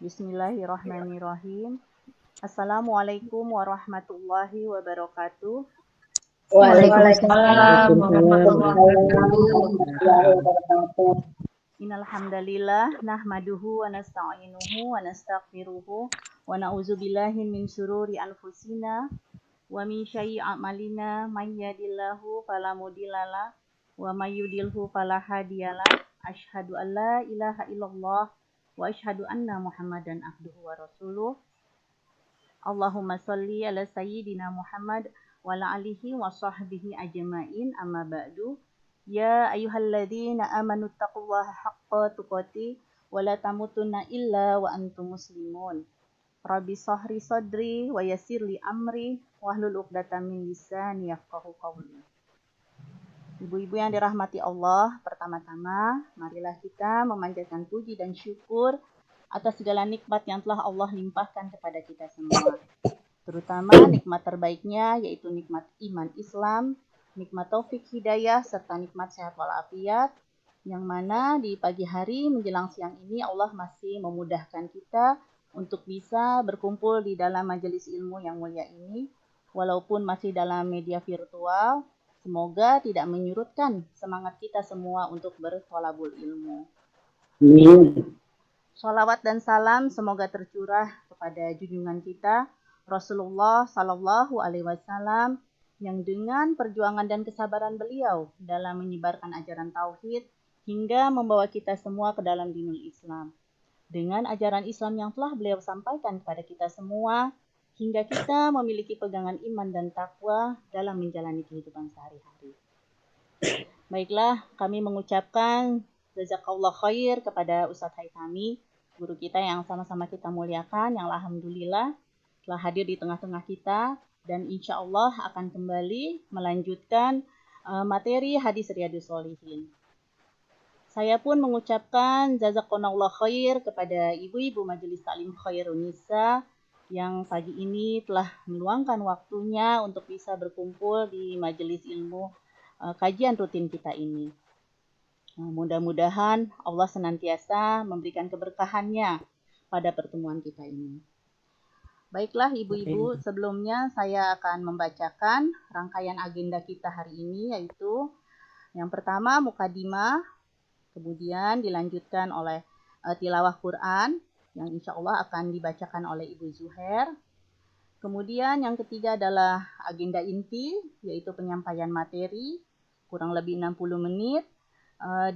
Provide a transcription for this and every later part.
Bismillahirrahmanirrahim. Assalamualaikum warahmatullahi wabarakatuh. Waalaikumsalam warahmatullahi wabarakatuh. Innal hamdalillah nahmaduhu wa nasta'inuhu wa nastaghfiruhu wa na'udzubillahi min syururi anfusina wa min syai'i a'malina may yahdihillahu fala mudhillalah wa may yudhlilhu fala hadiyalah. Asyhadu an la ilaha illallah wa asyhadu anna Muhammadan abduhu wa rasuluh. Allahumma sholli ala sayyidina Muhammad wa ala alihi wa sahbihi ajma'in, amma ba'du. Ya ayyuhalladzina amanu taqullaha haqqa tuqatih wa la tamutunna illa wa antum muslimun. Rabbi shrah sadri wa yassir li amri wahlul 'uqdatam min lisani yafqahu qawli. Ibu-ibu yang dirahmati Allah, pertama-tama marilah kita memanjatkan puji dan syukur atas segala nikmat yang telah Allah limpahkan kepada kita semua. Terutama nikmat terbaiknya yaitu nikmat iman Islam, nikmat taufik hidayah, serta nikmat sehat walafiat, yang mana di pagi hari menjelang siang ini Allah masih memudahkan kita untuk bisa berkumpul di dalam majelis ilmu yang mulia ini, walaupun masih dalam media virtual. Semoga tidak menyurutkan semangat kita semua untuk berthalabul ilmu. Sholawat dan salam semoga tercurah kepada junjungan kita Rasulullah Sallallahu Alaihi Wasallam, yang dengan perjuangan dan kesabaran beliau dalam menyebarkan ajaran tauhid hingga membawa kita semua ke dalam dinul Islam. Dengan ajaran Islam yang telah beliau sampaikan kepada kita semua, hingga kita memiliki pegangan iman dan takwa dalam menjalani kehidupan sehari-hari. Baiklah, kami mengucapkan jazakallah khair kepada Ustadz Haithami, guru kita yang sama-sama kita muliakan, yang alhamdulillah telah hadir di tengah-tengah kita, dan insya Allah akan kembali melanjutkan materi hadis Riyadhus Shalihin. Saya pun mengucapkan jazakallah khair kepada ibu-ibu Majelis Taklim Khairun Nisa yang pagi ini telah meluangkan waktunya untuk bisa berkumpul di majelis ilmu kajian rutin kita ini. Mudah-mudahan Allah senantiasa memberikan keberkahannya pada pertemuan kita ini. Baiklah ibu-ibu, sebelumnya saya akan membacakan rangkaian agenda kita hari ini, yaitu yang pertama mukadimah, kemudian dilanjutkan oleh tilawah Quran yang insya Allah akan dibacakan oleh Ibu Zuhair. Kemudian yang ketiga adalah agenda inti, yaitu penyampaian materi kurang lebih 60 menit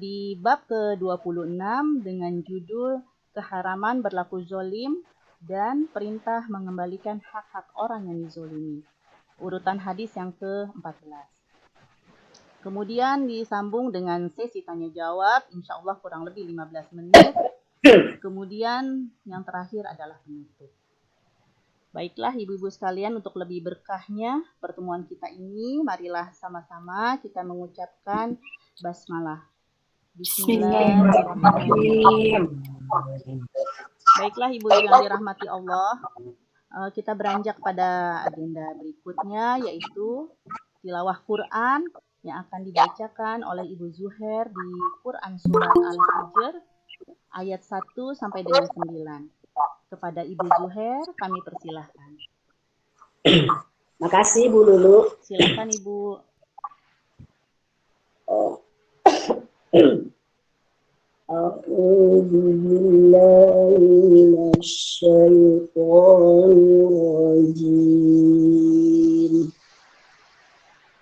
di bab ke-26 dengan judul keharaman berlaku zolim dan perintah mengembalikan hak-hak orang yang dizolimi. Urutan hadis yang ke-14. Kemudian disambung dengan sesi tanya jawab, insya Allah kurang lebih 15 menit. Kemudian yang terakhir adalah penutup. Baiklah ibu-ibu sekalian, untuk lebih berkahnya pertemuan kita ini, marilah sama-sama kita mengucapkan basmalah. Bismillahirrahmanirrahim. Baiklah ibu-ibu yang dirahmati Allah, kita beranjak pada agenda berikutnya, yaitu tilawah Quran yang akan dibacakan oleh Ibu Zuhair di Quran Surat Al-Hijr ayat 1 sampai dengan 9. Kepada Ibu Zuhair kami persilahkan. Makasih Bu Lulu. Silakan Ibu. A'udzu billahi minasyaitonir rajim.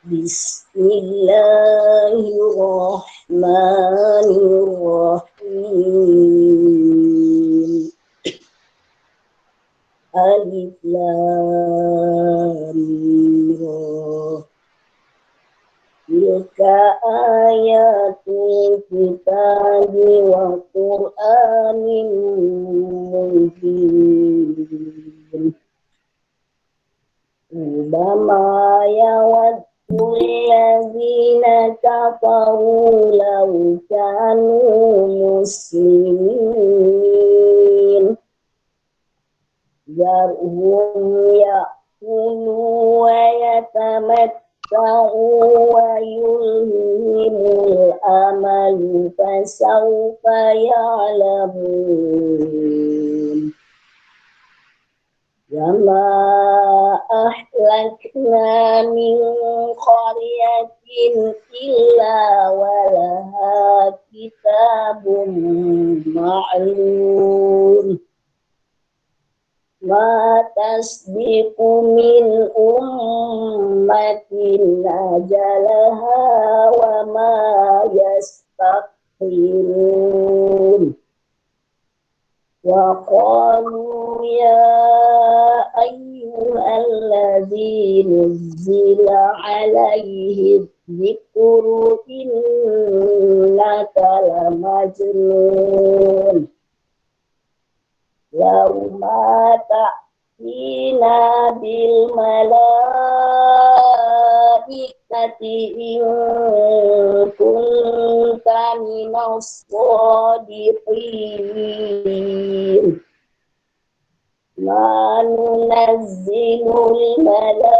Bismillahirrahmanirrahim. Alif Lam Ra. Tilka ayatul kitabi wa Qur'anin mubin. Rubama yawaddu allazina kafaru law kanu muslimin. Zarhum ya'kulu wa yatamatta'u wa yulhimul amalu fasawfa ya'lamun. وما أهلكنا من قرية إلا ولها كتاب معلوم ما تسبق من أمة أجلها وما يستأخرون وقالوا يا أيها الذي نزل عليه الذكر إنك لمجنون لو ما تأتينا بالملائكة إن كنت من الصادقين ما ننزل الملائكة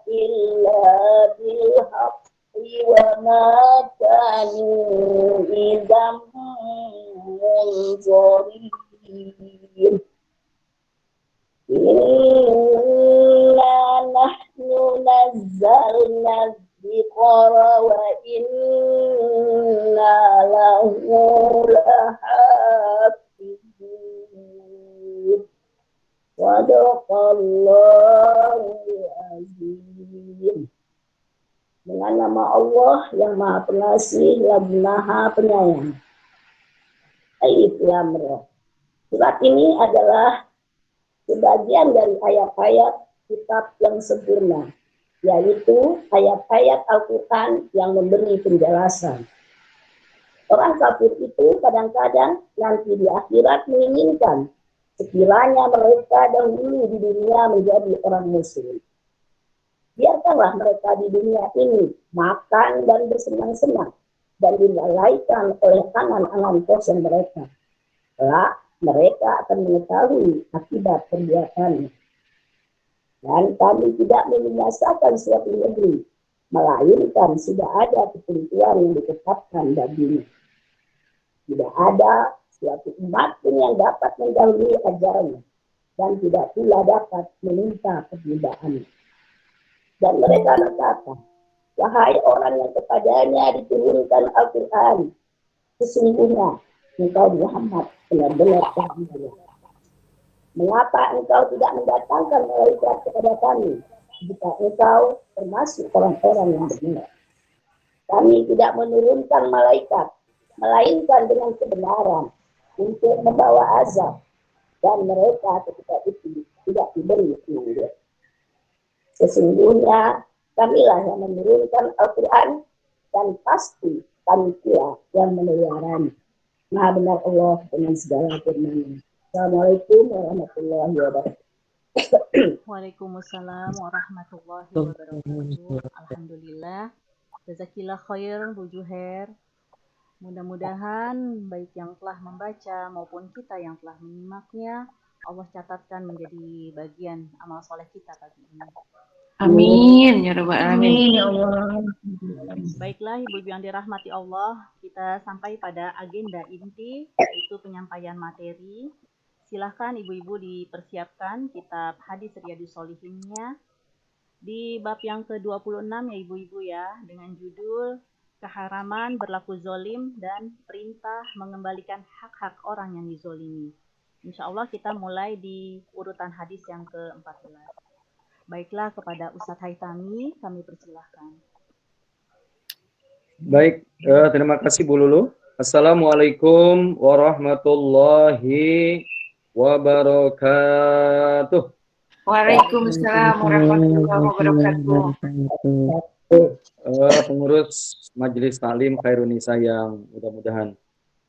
إلا بالحق وما كانوا إذا منظرين إنا نحن نزلنا الذكر وإنا له لحافظون صدق الله العظيم. Dengan nama Allah yang Maha Pengasih lagi Maha Penyayang. Alif Lam Ra. Surat ini adalah sebagian dari ayat-ayat kitab yang sempurna, yaitu ayat-ayat Al-Quran yang memberi penjelasan. Orang kafir itu kadang-kadang nanti di akhirat menginginkan sekiranya mereka dahulu di dunia menjadi orang muslim. Biarkanlah mereka di dunia ini makan dan bersenang-senang dan dilalaikan oleh angan-angan kosong mereka. Kelak mereka akan mengetahui akibat perbuatannya. Dan kami tidak membinasakan suatu negeri, melainkan sudah ada ketentuan yang ditetapkan baginya. Tidak ada suatu umat pun yang dapat mendahului ajalnya, dan tidak pula dapat meminta perbudaannya. Dan mereka berkata, wahai orang yang kepadanya diturunkan Al-Quran, sesungguhnya engkau Muhammad benar-benar terhina. Mengapa engkau tidak mendatangkan malaikat kepada kami jika engkau termasuk orang-orang yang benar? Kami tidak menurunkan malaikat, melainkan dengan kebenaran untuk membawa azab, dan mereka ketika itu tidak diberi penangguh. Sesungguhnya kamilah yang menurunkan Al-Quran dan pasti kami pula yang meliharanya. Maha benar Allah dengan segala firman-Nya. Assalamualaikum warahmatullahi wabarakatuh. Waalaikumsalam warahmatullahi wabarakatuh. Alhamdulillah. Jazakillah khair Bu Juher. Mudah-mudahan baik yang telah membaca maupun kita yang telah menyimaknya, Allah catatkan menjadi bagian amal soleh kita pagi ini. Amin ya rabbal alamin. Ya Allah. Baiklah Ibu-ibu yang dirahmati Allah, kita sampai pada agenda inti yaitu penyampaian materi. Silahkan ibu-ibu dipersiapkan kitab hadis Riyadhus Shalihinnya di bab yang ke-26 ya ibu-ibu ya, dengan judul keharaman berlaku zolim dan perintah mengembalikan hak-hak orang yang dizolimi. Insya Allah kita mulai di urutan hadis yang ke-14. Baiklah, kepada Ustadz Haitami kami persilahkan. Baik, terima kasih Bu Lulu. Assalamualaikum warahmatullahi wabarakatuh. Waalaikumsalam warahmatullahi wabarakatuh. Pengurus Majelis Taklim Khairunisa yang mudah-mudahan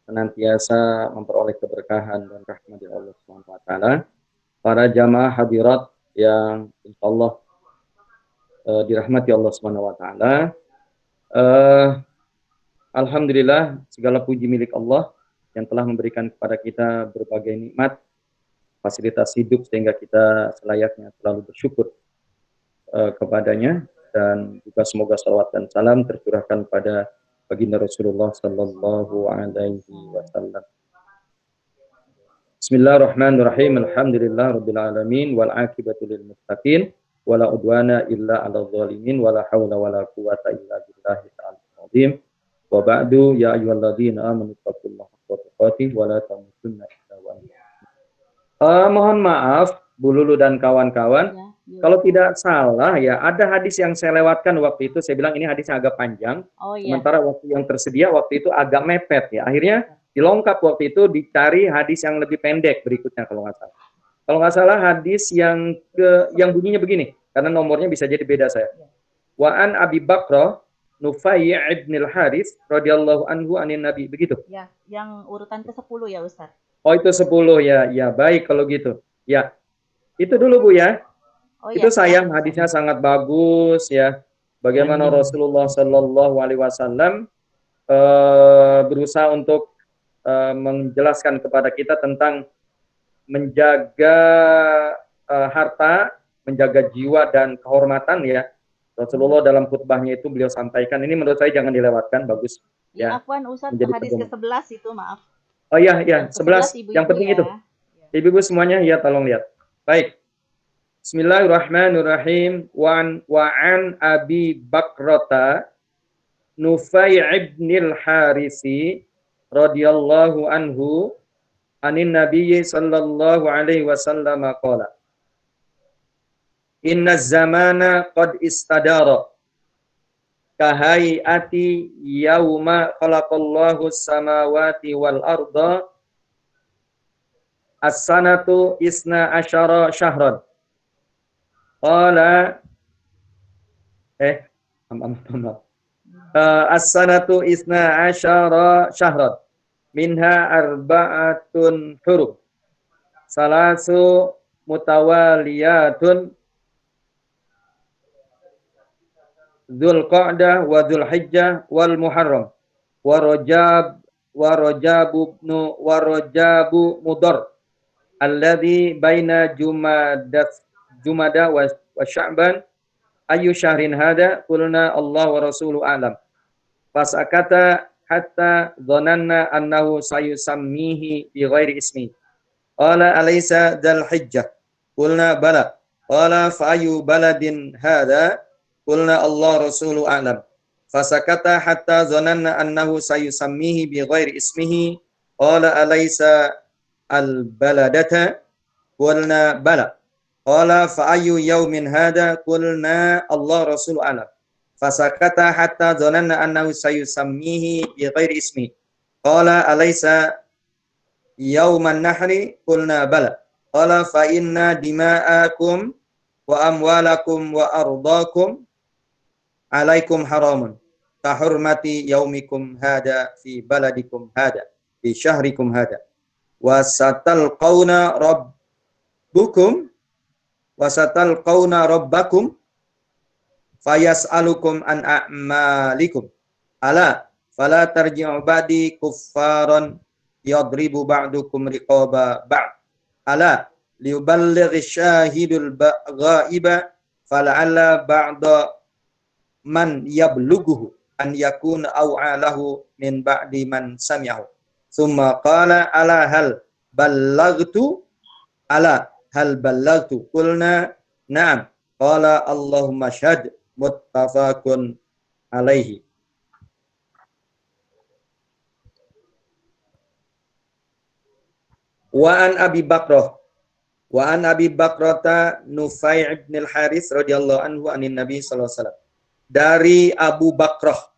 senantiasa memperoleh keberkahan dan rahmat dari Allah SWT. Para jamaah hadirat yang insyaallah dirahmati Allah SWT. Alhamdulillah, segala puji milik Allah yang telah memberikan kepada kita berbagai nikmat, fasilitas hidup sehingga kita selayaknya selalu bersyukur kepadanya, dan juga semoga salawat dan salam tercurahkan pada baginda Rasulullah Sallallahu Alaihi Wasallam. Bismillahirrahmanirrahim. Alhamdulillah rabbil alamin wal aqibatu lil muttaqin wala udwana illa 'alal zalimin wala haula wala quwata illa billahi ta'ala azim. Wa ba'du ya ayyuhalladzina amanu taqullaha haqqa tuqatih wa la tamutunna illa wa antum muslimun. Mohon maaf Bu Lulu dan kawan-kawan. Ya, Kalau tidak salah ya, ada hadis yang saya lewatkan waktu itu. Saya bilang ini hadisnya agak panjang. Oh iya. Sementara waktu yang tersedia waktu itu agak mepet ya. Akhirnya dilengkap waktu itu, dicari hadis yang lebih pendek berikutnya kalau nggak salah. Kalau nggak salah hadis yang bunyinya begini, karena nomornya bisa jadi beda saya. Wa an Abi Bakrah Nufai' ibn al-Haris radhiyallahu anhu anin Nabi, begitu. Ya, yang urutan ke-10 ya Ustaz. Oh itu 10 ya, ya baik kalau gitu. Ya, itu dulu Bu ya. Oh Itu iya. sayang hadisnya sangat bagus ya. Bagaimana Rasulullah Shallallahu Alaihi Wasallam berusaha untuk menjelaskan kepada kita tentang menjaga harta, menjaga jiwa dan kehormatan ya. Rasulullah dalam khutbahnya itu beliau sampaikan, ini menurut saya jangan dilewatkan, bagus. Ya, Ya, afwan Ustaz, menjadi hadis pedoman. ke-11 itu, maaf. Oh iya, ya, Yang 11. ibu-ibu Yang penting ya. itu. Ibu-ibu semuanya, ya tolong lihat. Baik. Bismillahirrahmanirrahim. Wa an Abi Bakrata Nufai' ibnil Harisi radhiyallahu anhu anin Nabiyyi sallallahu alaihi wasallam qala Inna zamana qad istadara kahayati yauma khalaqallahu samawati wal arda as-sanatu isna asyara syahran. Qala as-sanatu isna asyara syahran minha arba'atun hurum salasu mutawaliyatun Dzulqa'dah wa Dzulhijjah wal Muharram wa Rajabu Mudhar alladzi baina Jumada wa Sya'ban ayu syahrin hada qulna Allah wa rasuluhu a'lam fasakata hatta dhananna annahu sayusammihi bi ghairi ismi qala alaysa dzal hijjah qulna bala qala fa ayu baladin hada qulna Allah rasuluhu a'lam fasakata hatta dhananna annahu sayusammihi bi ghairi ismihi qala alaysa al baladata qulna bala qala fa ayu yaumin hada qulna Allah rasuluhu a'lam fasakata hatta dhananna annahu sayusammihi bi ghairi ismi qala alaysa yauman nahri qulna bala qala fa inna dima'akum wa amwalakum wa ardakum alaikum haramun kahurmati yaumikum hada fi baladikum hada fi syahrikum hada wasatalqauna rabbakum fayas'alukum an a'malikum ala fala tarji'u ba'di kuffaran yadribu ba'dukum riqaba ba'd ala liyuballighi syahidul ghaiba fala'alla ba'da man yablughuhu an yakuna aw'alahu min ba'di man sami'ahu summa qala ala hal ballagtu qulna na'am qala Allahumma syahid muttafaqun alaihi. Wa an Abi Bakrata Nufai' ibn al-Haris radhiyallahu anhu anin Nabi sallallahu alaihi wasallam. Dari Abu Bakrah.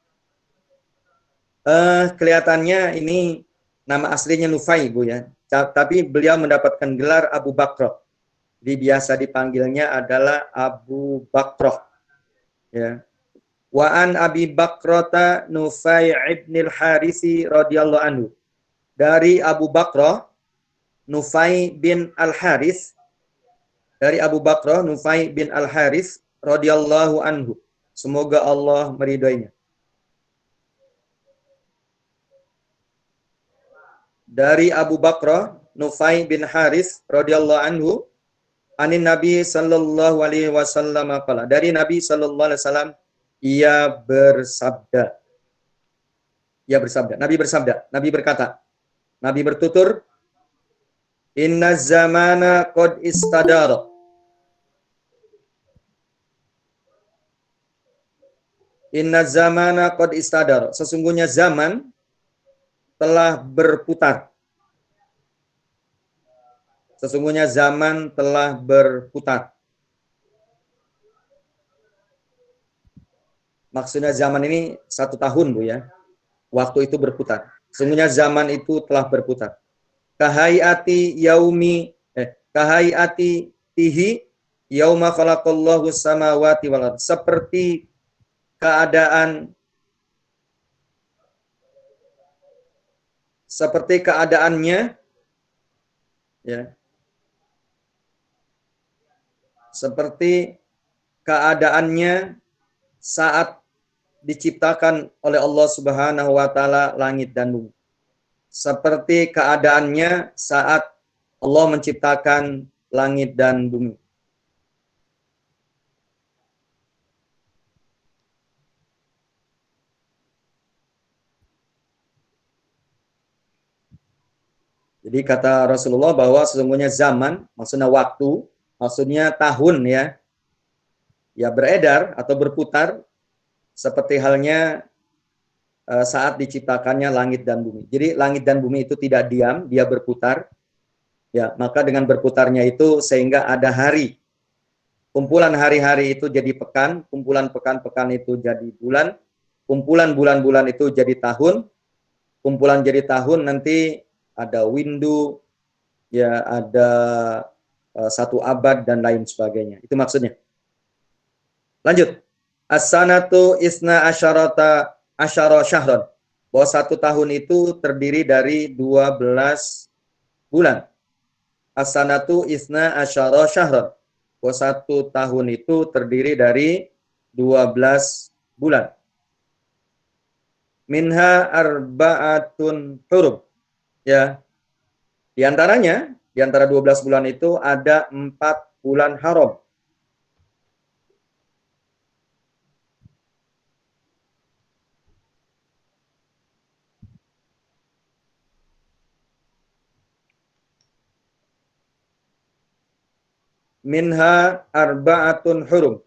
Kelihatannya ini nama aslinya Nufai, Bu ya. Tapi beliau mendapatkan gelar Abu Bakrah. Biasa dipanggilnya adalah Abu Bakrah. Ya. Wa an Abi Bakrata Nufai' ibn al-Harisi radhiyallahu anhu. Dari Abu Bakrah Nufai bin al-Haris. Dari Abu Bakrah Nufai bin al-Haris radhiyallahu anhu. Semoga Allah meridhoinya. Dari Abu Bakrah Nufai bin Haris radhiyallahu anhu anin Nabi sallallahu alaihi wasallam qala. Dari Nabi sallallahu alaihi wasallam ia bersabda. Nabi bersabda, Nabi berkata, Nabi bertutur, Inna zamana qad istadara. Inna zamana qad istadara. Sesungguhnya zaman telah berputar. Sesungguhnya zaman telah berputar. Maksudnya zaman ini 1 tahun, Bu ya. Waktu itu berputar. Sesungguhnya zaman itu telah berputar. Kahayati yaumi kahayati tihi yauma khalaqallahu samawati wal ardh. Seperti keadaannya ya. Seperti keadaannya saat diciptakan oleh Allah Subhanahu wa taala langit dan bumi. Seperti keadaannya saat Allah menciptakan langit dan bumi. Jadi kata Rasulullah bahwa sesungguhnya zaman, maksudnya waktu, maksudnya tahun ya, ya beredar atau berputar seperti halnya saat diciptakannya langit dan bumi. Jadi langit dan bumi itu tidak diam, dia berputar. Ya, maka dengan berputarnya itu sehingga ada hari. Kumpulan hari-hari itu jadi pekan, kumpulan pekan-pekan itu jadi bulan, kumpulan bulan-bulan itu jadi tahun, kumpulan jadi tahun nanti ada windu, ya ada 1 abad dan lain sebagainya. Itu maksudnya. Lanjut. As-sanatu isna asyara syahron. Bahwa 1 tahun itu terdiri dari 12 bulan. As-sanatu isna asyara syahron. Bahwa 1 tahun itu terdiri dari 12 bulan. Minha arba'atun hurum. Ya. Di antaranya, di antara 12 bulan itu ada 4 bulan haram. Minha arba'atun hurum.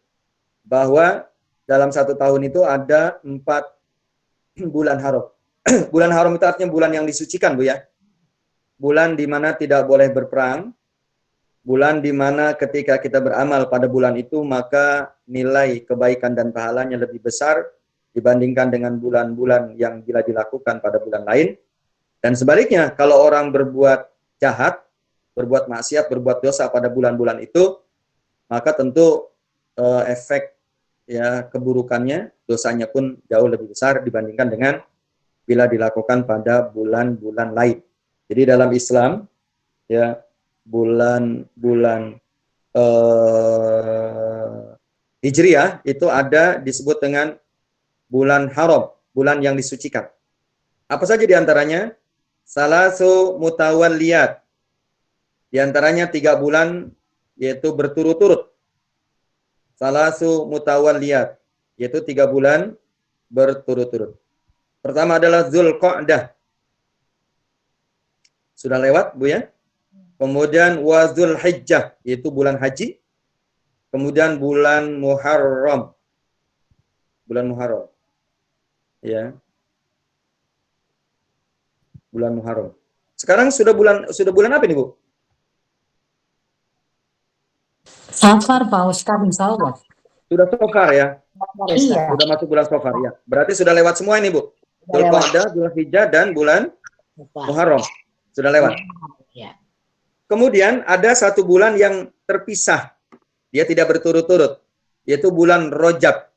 Bahwa dalam 1 tahun itu ada 4 bulan haram. Bulan haram itu artinya bulan yang disucikan, Bu ya. Bulan di mana tidak boleh berperang. Bulan di mana ketika kita beramal pada bulan itu maka nilai kebaikan dan pahalanya lebih besar dibandingkan dengan bulan-bulan yang bila dilakukan pada bulan lain. Dan sebaliknya, kalau orang berbuat jahat, berbuat maksiat, berbuat dosa pada bulan-bulan itu, maka tentu efek ya keburukannya, dosanya pun jauh lebih besar dibandingkan dengan bila dilakukan pada bulan-bulan lain. Jadi dalam Islam ya bulan-bulan Hijriah itu ada disebut dengan bulan haram, bulan yang disucikan. Apa saja di antaranya? Salasu mutawalliyat. Di antaranya 3 bulan yaitu berturut-turut. Salasu mutawalliyat, yaitu 3 bulan berturut-turut. Pertama adalah Zulqa'dah. Sudah lewat, Bu ya? Kemudian Wazul Hijjah, yaitu bulan haji. Kemudian bulan Muharram. Bulan Muharram. Ya. Bulan Muharram. Sekarang sudah bulan apa nih, Bu? Safar, Pak Ustaz, insya Allah. Sudah Safar ya? Iya. Sudah masuk bulan Safar ya. Berarti sudah lewat semua ini, Bu. Zulqa'dah, Zulhijjah, dan bulan Muharram. Sudah lewat. Ya. Kemudian ada 1 bulan yang terpisah. Dia tidak berturut-turut. Yaitu bulan Rajab.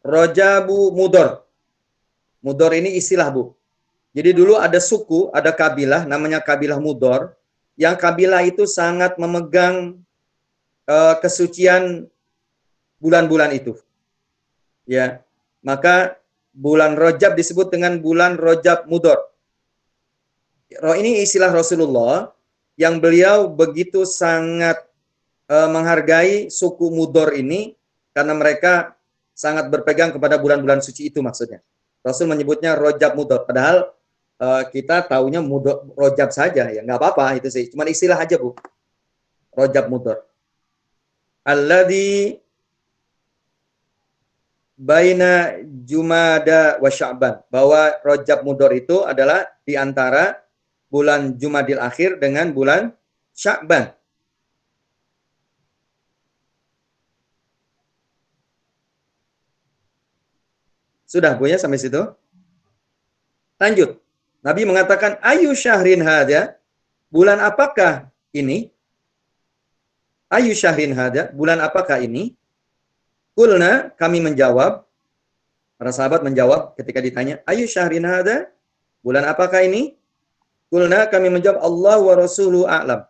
Rajabu Mudhar. Mudhar ini istilah, Bu. Jadi dulu ada suku, ada kabilah, namanya kabilah Mudhar. Yang kabilah itu sangat memegang kesucian bulan-bulan itu. Ya. Maka bulan Rajab disebut dengan bulan Rajab Mudhar. Ini istilah Rasulullah yang beliau begitu sangat menghargai suku Mudhar ini karena mereka sangat berpegang kepada bulan-bulan suci itu maksudnya. Rasul menyebutnya Rajab Mudhar. Padahal kita taunya mudor rojab saja ya, nggak apa-apa itu sih, cuma istilah aja Bu. Rojab mudor. Alladzi baina Jumada wa Sya'ban, bahwa Rajab Mudhar itu adalah di antara bulan Jumadil Akhir dengan bulan Sya'ban. Sudah Bu ya sampai situ? Lanjut. Nabi mengatakan, ayu syahrin hada, bulan apakah ini? Ayu syahrin hada, bulan apakah ini? Kulna, kami menjawab, para sahabat menjawab ketika ditanya, ayu syahrin hada, bulan apakah ini? Kulna, kami menjawab, Allah wa rasuluhu a'lam.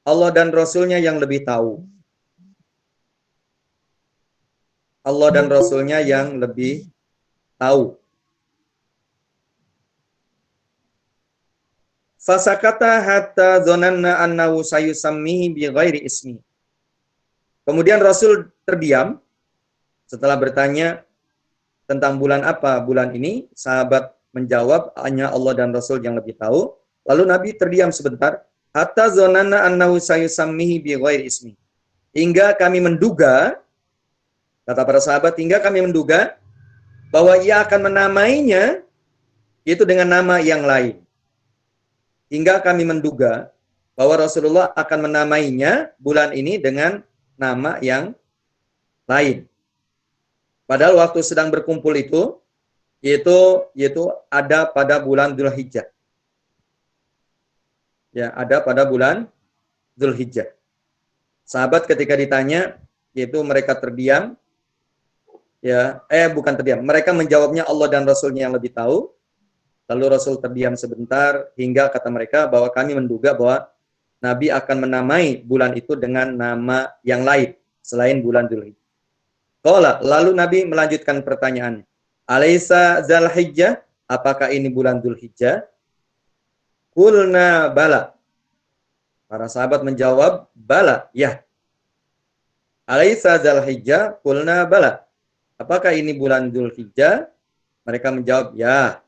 Allah dan Rasulnya yang lebih tahu. Allah dan Rasulnya yang lebih tahu. Fasakata hatta dzananna annahu sayusammihi bi ghairi ismi. Kemudian Rasul terdiam setelah bertanya tentang bulan apa bulan ini. Sahabat menjawab, hanya Allah dan Rasul yang lebih tahu. Lalu Nabi terdiam sebentar. Hatta dzananna annahu sayusammihi bi ghairi ismi. Hingga kami menduga, kata para sahabat, hingga kami menduga bahwa ia akan menamainya itu dengan nama yang lain. Hingga kami menduga bahwa Rasulullah akan menamainya bulan ini dengan nama yang lain. Padahal waktu sedang berkumpul itu ada pada bulan Dzulhijjah. Ya, ada pada bulan Dzulhijjah. Sahabat ketika ditanya, yaitu mereka terdiam. Ya, bukan terdiam. Mereka menjawabnya Allah dan Rasulnya yang lebih tahu. Lalu Rasul terdiam sebentar hingga kata mereka bahwa kami menduga bahwa Nabi akan menamai bulan itu dengan nama yang lain selain bulan Dzulhijjah. Qala, lalu Nabi melanjutkan pertanyaannya. Alaisa Dzulhijjah? Apakah ini bulan Dzulhijjah? Qulna bala. Para sahabat menjawab, bala, ya. Alaisa Dzulhijjah? Qulna bala. Apakah ini bulan Dzulhijjah? Mereka menjawab, ya.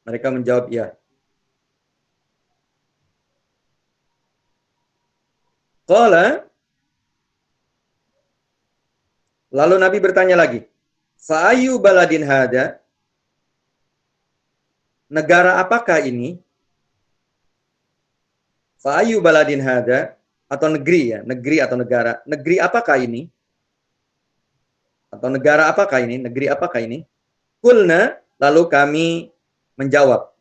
Mereka menjawab, ya. Qala, lalu Nabi bertanya lagi, fa'ayu baladin hada? Negara apakah ini? Fa'ayu baladin hada? Atau negeri ya, negeri atau negara. Negeri apakah ini? Atau negara apakah ini? Negeri apakah ini? Kulna, lalu kami menjawab,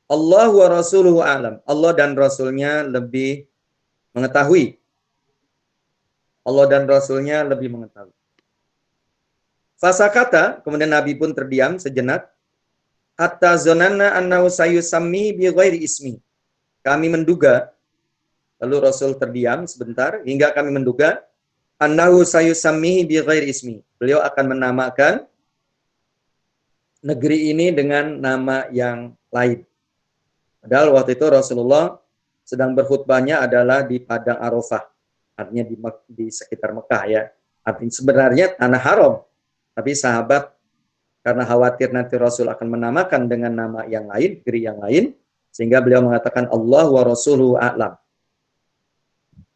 Allah wa rasuluhu a'lam. Allah dan Rasulnya lebih mengetahui. Allah dan Rasulnya lebih mengetahui. Fasakata, kemudian Nabi pun terdiam sejenak. Hatta zonanna annahu sayusammi bi ghairi ismi. Kami menduga, lalu Rasul terdiam sebentar, hingga kami menduga, annahu sayusammi bi ghairi ismi. Beliau akan menamakan negeri ini dengan nama yang lain. Padahal waktu itu Rasulullah sedang berkhutbahnya adalah di Padang Arafah. Artinya di sekitar Mekah ya. Artinya sebenarnya tanah haram. Tapi sahabat karena khawatir nanti Rasul akan menamakan dengan nama yang lain, negeri yang lain, sehingga beliau mengatakan Allah wa rasuluhu a'lam.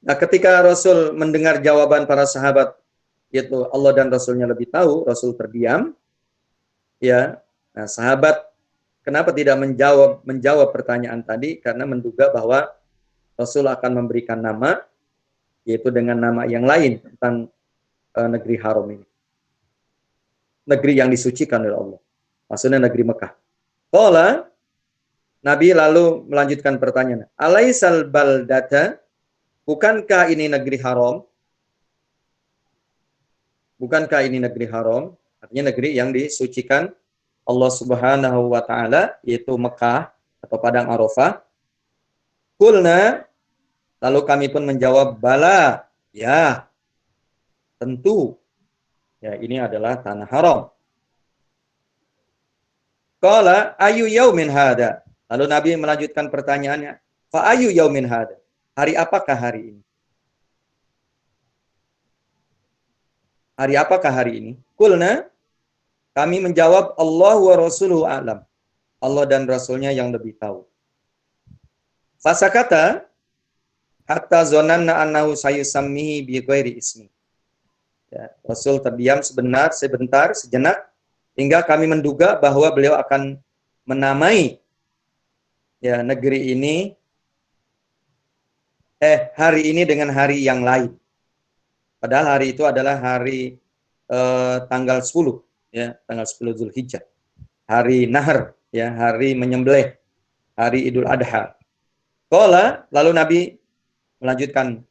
Nah, ketika Rasul mendengar jawaban para sahabat, yaitu Allah dan Rasulnya lebih tahu, Rasul terdiam. Ya, nah sahabat kenapa tidak menjawab pertanyaan tadi? Karena menduga bahwa Rasul akan memberikan nama, yaitu dengan nama yang lain tentang negeri haram ini. Negeri yang disucikan oleh Allah. Maksudnya negeri Mekah. Qala, Nabi lalu melanjutkan pertanyaan. Alaisal baldata? Bukankah ini negeri haram? Bukankah ini negeri haram? Artinya negeri yang disucikan Allah Subhanahu wa taala, yaitu Mekah atau Padang Arafah. Qulna, lalu kami pun menjawab, bala, ya, tentu. Ya, ini adalah tanah haram. Qala ayu yaumin hada? Lalu Nabi melanjutkan pertanyaannya, fa ayu yaumin hada? Hari apakah hari ini? Hari apakah hari ini? Qulna, kami menjawab Allah wa rasuluhu a'lam. Allah dan Rasulnya yang lebih tahu. Fasakata hatta zonanna annahu sayusammihi bi ghairi ismi. Ya, Rasul terdiam sebentar, sejenak, hingga kami menduga bahwa beliau akan menamai ya negeri ini, hari ini dengan hari yang lain. Padahal hari itu adalah hari tanggal 10, ya, tanggal 10 Zulhijjah. Hari Nahar, ya, hari menyembelih, hari Idul Adha. Qala, lalu Nabi melanjutkan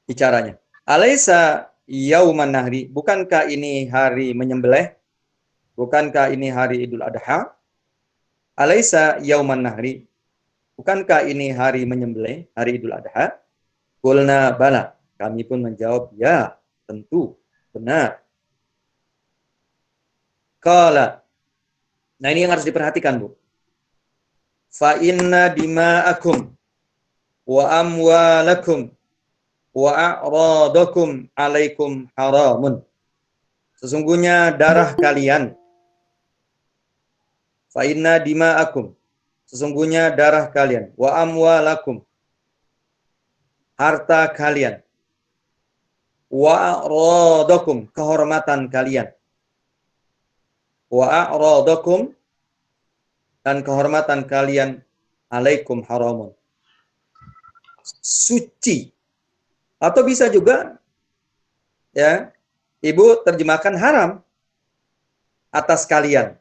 bicaranya. Alaisa yauman nahri, bukankah ini hari menyembelih? Bukankah ini hari Idul Adha? Alaisa yauman nahri, bukankah ini hari menyembelih, hari Idul Adha? Qulna bala, kami pun menjawab, ya, tentu, benar. Qala, nah ini yang harus diperhatikan, Bu. Fa inna dima'akum wa amwalakum wa a'radakum alaikum haramun. Sesungguhnya darah kalian. Fa inna dima'akum, sesungguhnya darah kalian. Wa amwalakum, harta kalian. Wa a'radakum, kehormatan kalian. Wa a'radakum, dan kehormatan kalian, alaikum haramun, suci. Atau bisa juga, ya, Ibu terjemahkan haram atas kalian.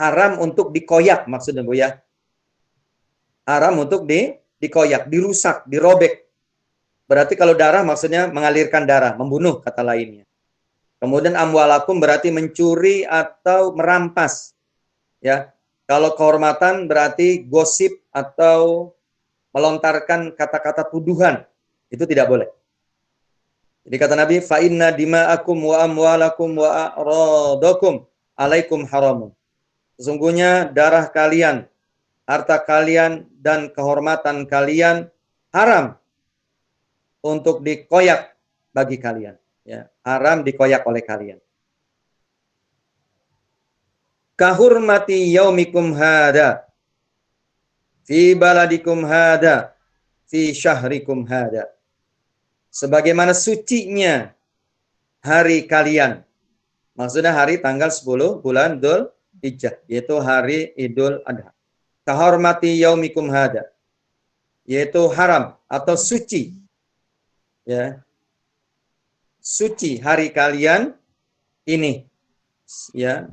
Haram untuk dikoyak maksudnya, Bu, ya. Haram untuk dikoyak, dirusak, dirobek. Berarti kalau darah maksudnya mengalirkan darah, membunuh kata lainnya. Kemudian amwalakum berarti mencuri atau merampas. Ya, kalau kehormatan berarti gosip atau melontarkan kata-kata tuduhan, itu tidak boleh. Jadi kata Nabi, fa inna dima'akum wa amwalakum wa a'radakum alaikum haramun. Sesungguhnya darah kalian, harta kalian, dan kehormatan kalian haram untuk dikoyak bagi kalian. Ya, haram dikoyak oleh kalian. Kahurmati yaumikum hada fi baladikum hada fi syahrikum hada. Sebagaimana sucinya hari kalian. Maksudnya hari tanggal 10 bulan Dzulhijjah, yaitu hari Idul Adha. Kahurmati yaumikum hada, yaitu haram atau suci. Ya. Suci hari kalian ini. Ya.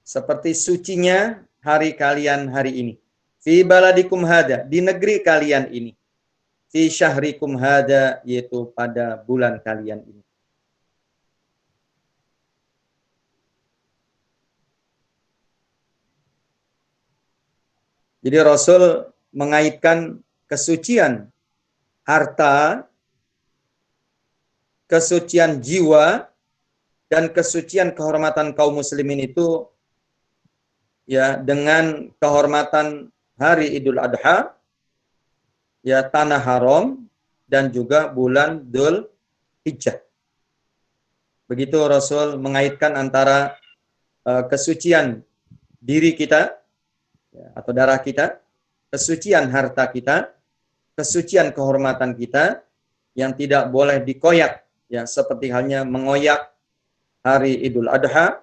Seperti sucinya hari kalian hari ini. Fi baladikum hada, di negeri kalian ini. Fi syahrikum hada, yaitu pada bulan kalian ini. Jadi Rasul mengaitkan kesucian harta, kesucian jiwa, dan kesucian kehormatan kaum muslimin itu ya dengan kehormatan hari Idul Adha, ya tanah haram, dan juga bulan Dzulhijjah. Begitu Rasul mengaitkan antara kesucian diri kita, ya, atau darah kita, kesucian harta kita, kesucian kehormatan kita, yang tidak boleh dikoyak, ya seperti halnya mengoyak hari Idul Adha,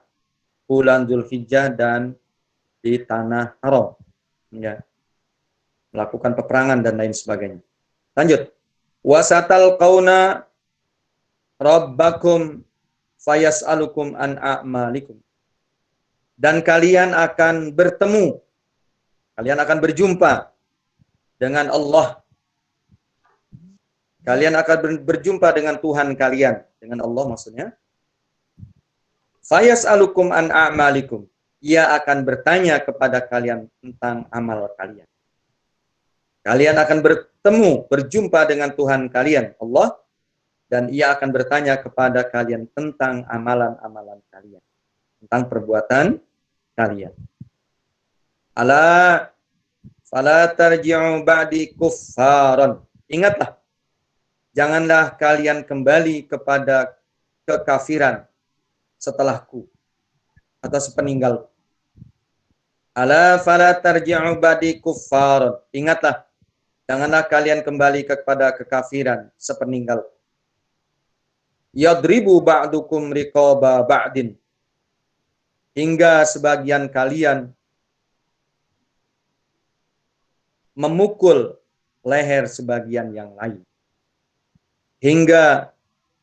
bulan Dzulhijjah, dan di tanah haram, ya, melakukan peperangan dan lain sebagainya. Lanjut. Wasatal qauna rabbakum fayas'alukum an a'malikum. Dan kalian akan bertemu, kalian akan berjumpa dengan Allah. Kalian akan berjumpa dengan Tuhan kalian, dengan Allah maksudnya. Fayas'alukum an a'malikum. Ia akan bertanya kepada kalian tentang amal kalian. Kalian akan bertemu, berjumpa dengan Tuhan kalian, Allah, dan ia akan bertanya kepada kalian tentang amalan-amalan kalian, tentang perbuatan kalian. Ala fala tarji'u ba'di kuffaran. Ingatlah, janganlah kalian kembali kepada kekafiran setelahku atau sepeninggalku. Ala fala tarji'u ba'di kuffar. Ingatlah, janganlah kalian kembali kepada kekafiran sepeninggalku. Yadribu ba'dukum riqaba ba'din. Hingga sebagian kalian memukul leher sebagian yang lain. Hingga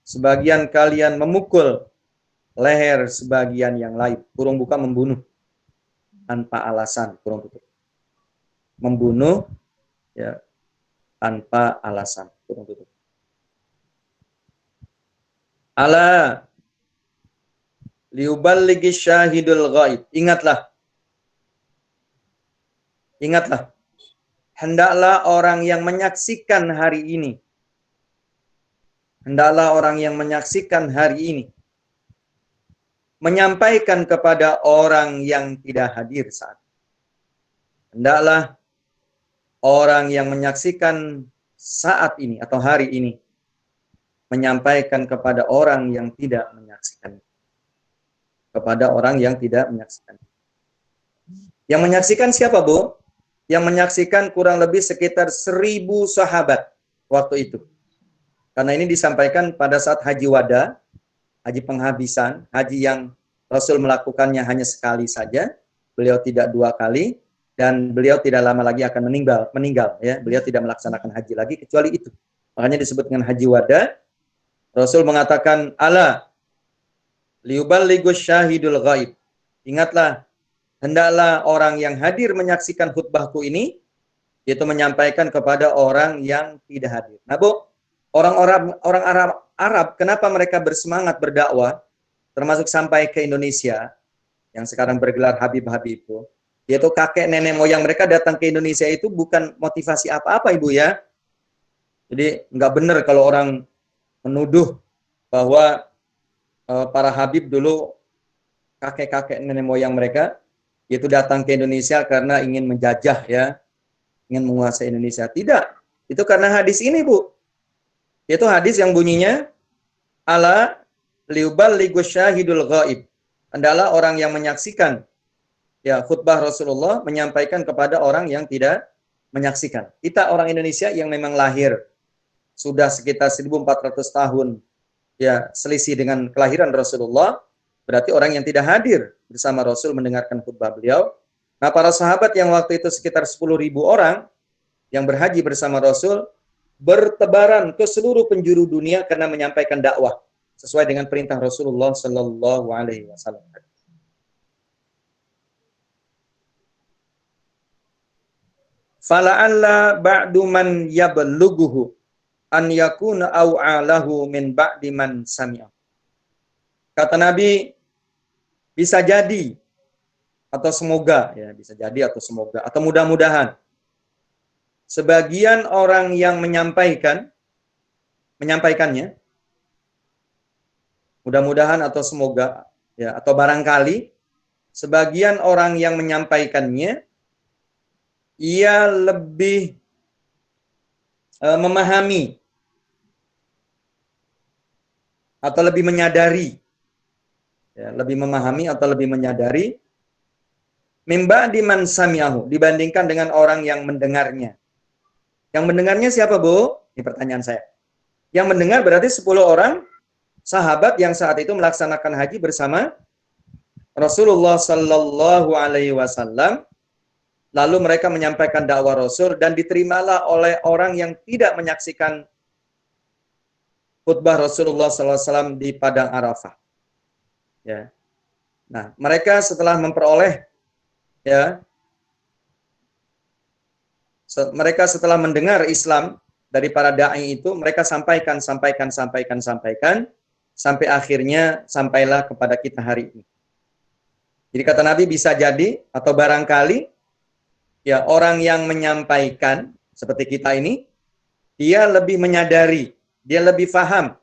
sebagian kalian memukul leher sebagian yang lain. Kurung buka membunuh tanpa alasan, kurung tutup. Membunuh ya tanpa alasan, kurung tutup. Ala liuballighi syahidul ghaib. Ingatlah. Ingatlah. Hendaklah orang yang menyaksikan hari ini. Hendaklah orang yang menyaksikan hari ini menyampaikan kepada orang yang tidak hadir saat. Hendaklah orang yang menyaksikan saat ini atau hari ini menyampaikan kepada orang yang tidak menyaksikan. Kepada orang yang tidak menyaksikan. Yang menyaksikan siapa, Bu? Yang menyaksikan kurang lebih sekitar 1.000 sahabat waktu itu. Karena ini disampaikan pada saat haji wada, haji penghabisan, haji yang Rasul melakukannya hanya sekali saja, beliau tidak 2 kali, dan beliau tidak lama lagi akan meninggal. Ya, beliau tidak melaksanakan haji lagi kecuali itu. Makanya disebut dengan haji wada. Rasul mengatakan, ala liuballighu syahidul ghaib. Ingatlah, hendaklah orang yang hadir menyaksikan khutbahku ini, yaitu menyampaikan kepada orang yang tidak hadir. Nah, Bu, orang Arab, kenapa mereka bersemangat berdakwah, termasuk sampai ke Indonesia, yang sekarang bergelar Habib-Habib itu, yaitu kakek nenek moyang mereka datang ke Indonesia itu bukan motivasi apa-apa, Ibu ya. Jadi nggak benar kalau orang menuduh bahwa para Habib dulu kakek-kakek nenek moyang mereka yaitu datang ke Indonesia karena ingin menjajah ya, ingin menguasai Indonesia. Tidak, itu karena hadis ini, Bu. Yaitu hadis yang bunyinya ala liuballighu syahidul ghaib. Hendaklah orang yang menyaksikan ya khutbah Rasulullah menyampaikan kepada orang yang tidak menyaksikan. Kita orang Indonesia yang memang lahir sudah sekitar 1.400 tahun ya selisih dengan kelahiran Rasulullah, berarti orang yang tidak hadir bersama Rasul mendengarkan khutbah beliau. Nah, para sahabat yang waktu itu sekitar 10.000 orang yang berhaji bersama Rasul bertebaran ke seluruh penjuru dunia karena menyampaikan dakwah sesuai dengan perintah Rasulullah Sallallahu Alaihi Wasallam. Fala'alla ba'du man yablughuhu an yakuna aw'alahu min ba'di man sami'a. Kata Nabi, bisa jadi atau semoga ya, bisa jadi atau semoga atau mudah-mudahan sebagian orang yang menyampaikannya, mudah-mudahan atau semoga ya, atau barangkali sebagian orang yang menyampaikannya ia lebih memahami atau lebih menyadari ya, lebih memahami atau lebih menyadari mimba di man sami'ahu dibandingkan dengan orang yang mendengarnya. Yang mendengarnya siapa, Bu? Ini pertanyaan saya. Yang mendengar berarti 10 orang sahabat yang saat itu melaksanakan haji bersama Rasulullah Sallallahu Alaihi Wasallam. Lalu mereka menyampaikan dakwah Rasul dan diterimalah oleh orang yang tidak menyaksikan khutbah Rasulullah SAW di Padang Arafah. Ya. Nah, mereka setelah memperoleh, ya, mereka setelah mendengar Islam dari para dai itu, mereka sampaikan, sampai akhirnya sampailah kepada kita hari ini. Jadi kata Nabi bisa jadi atau barangkali ya orang yang menyampaikan seperti kita ini, dia lebih menyadari, dia lebih paham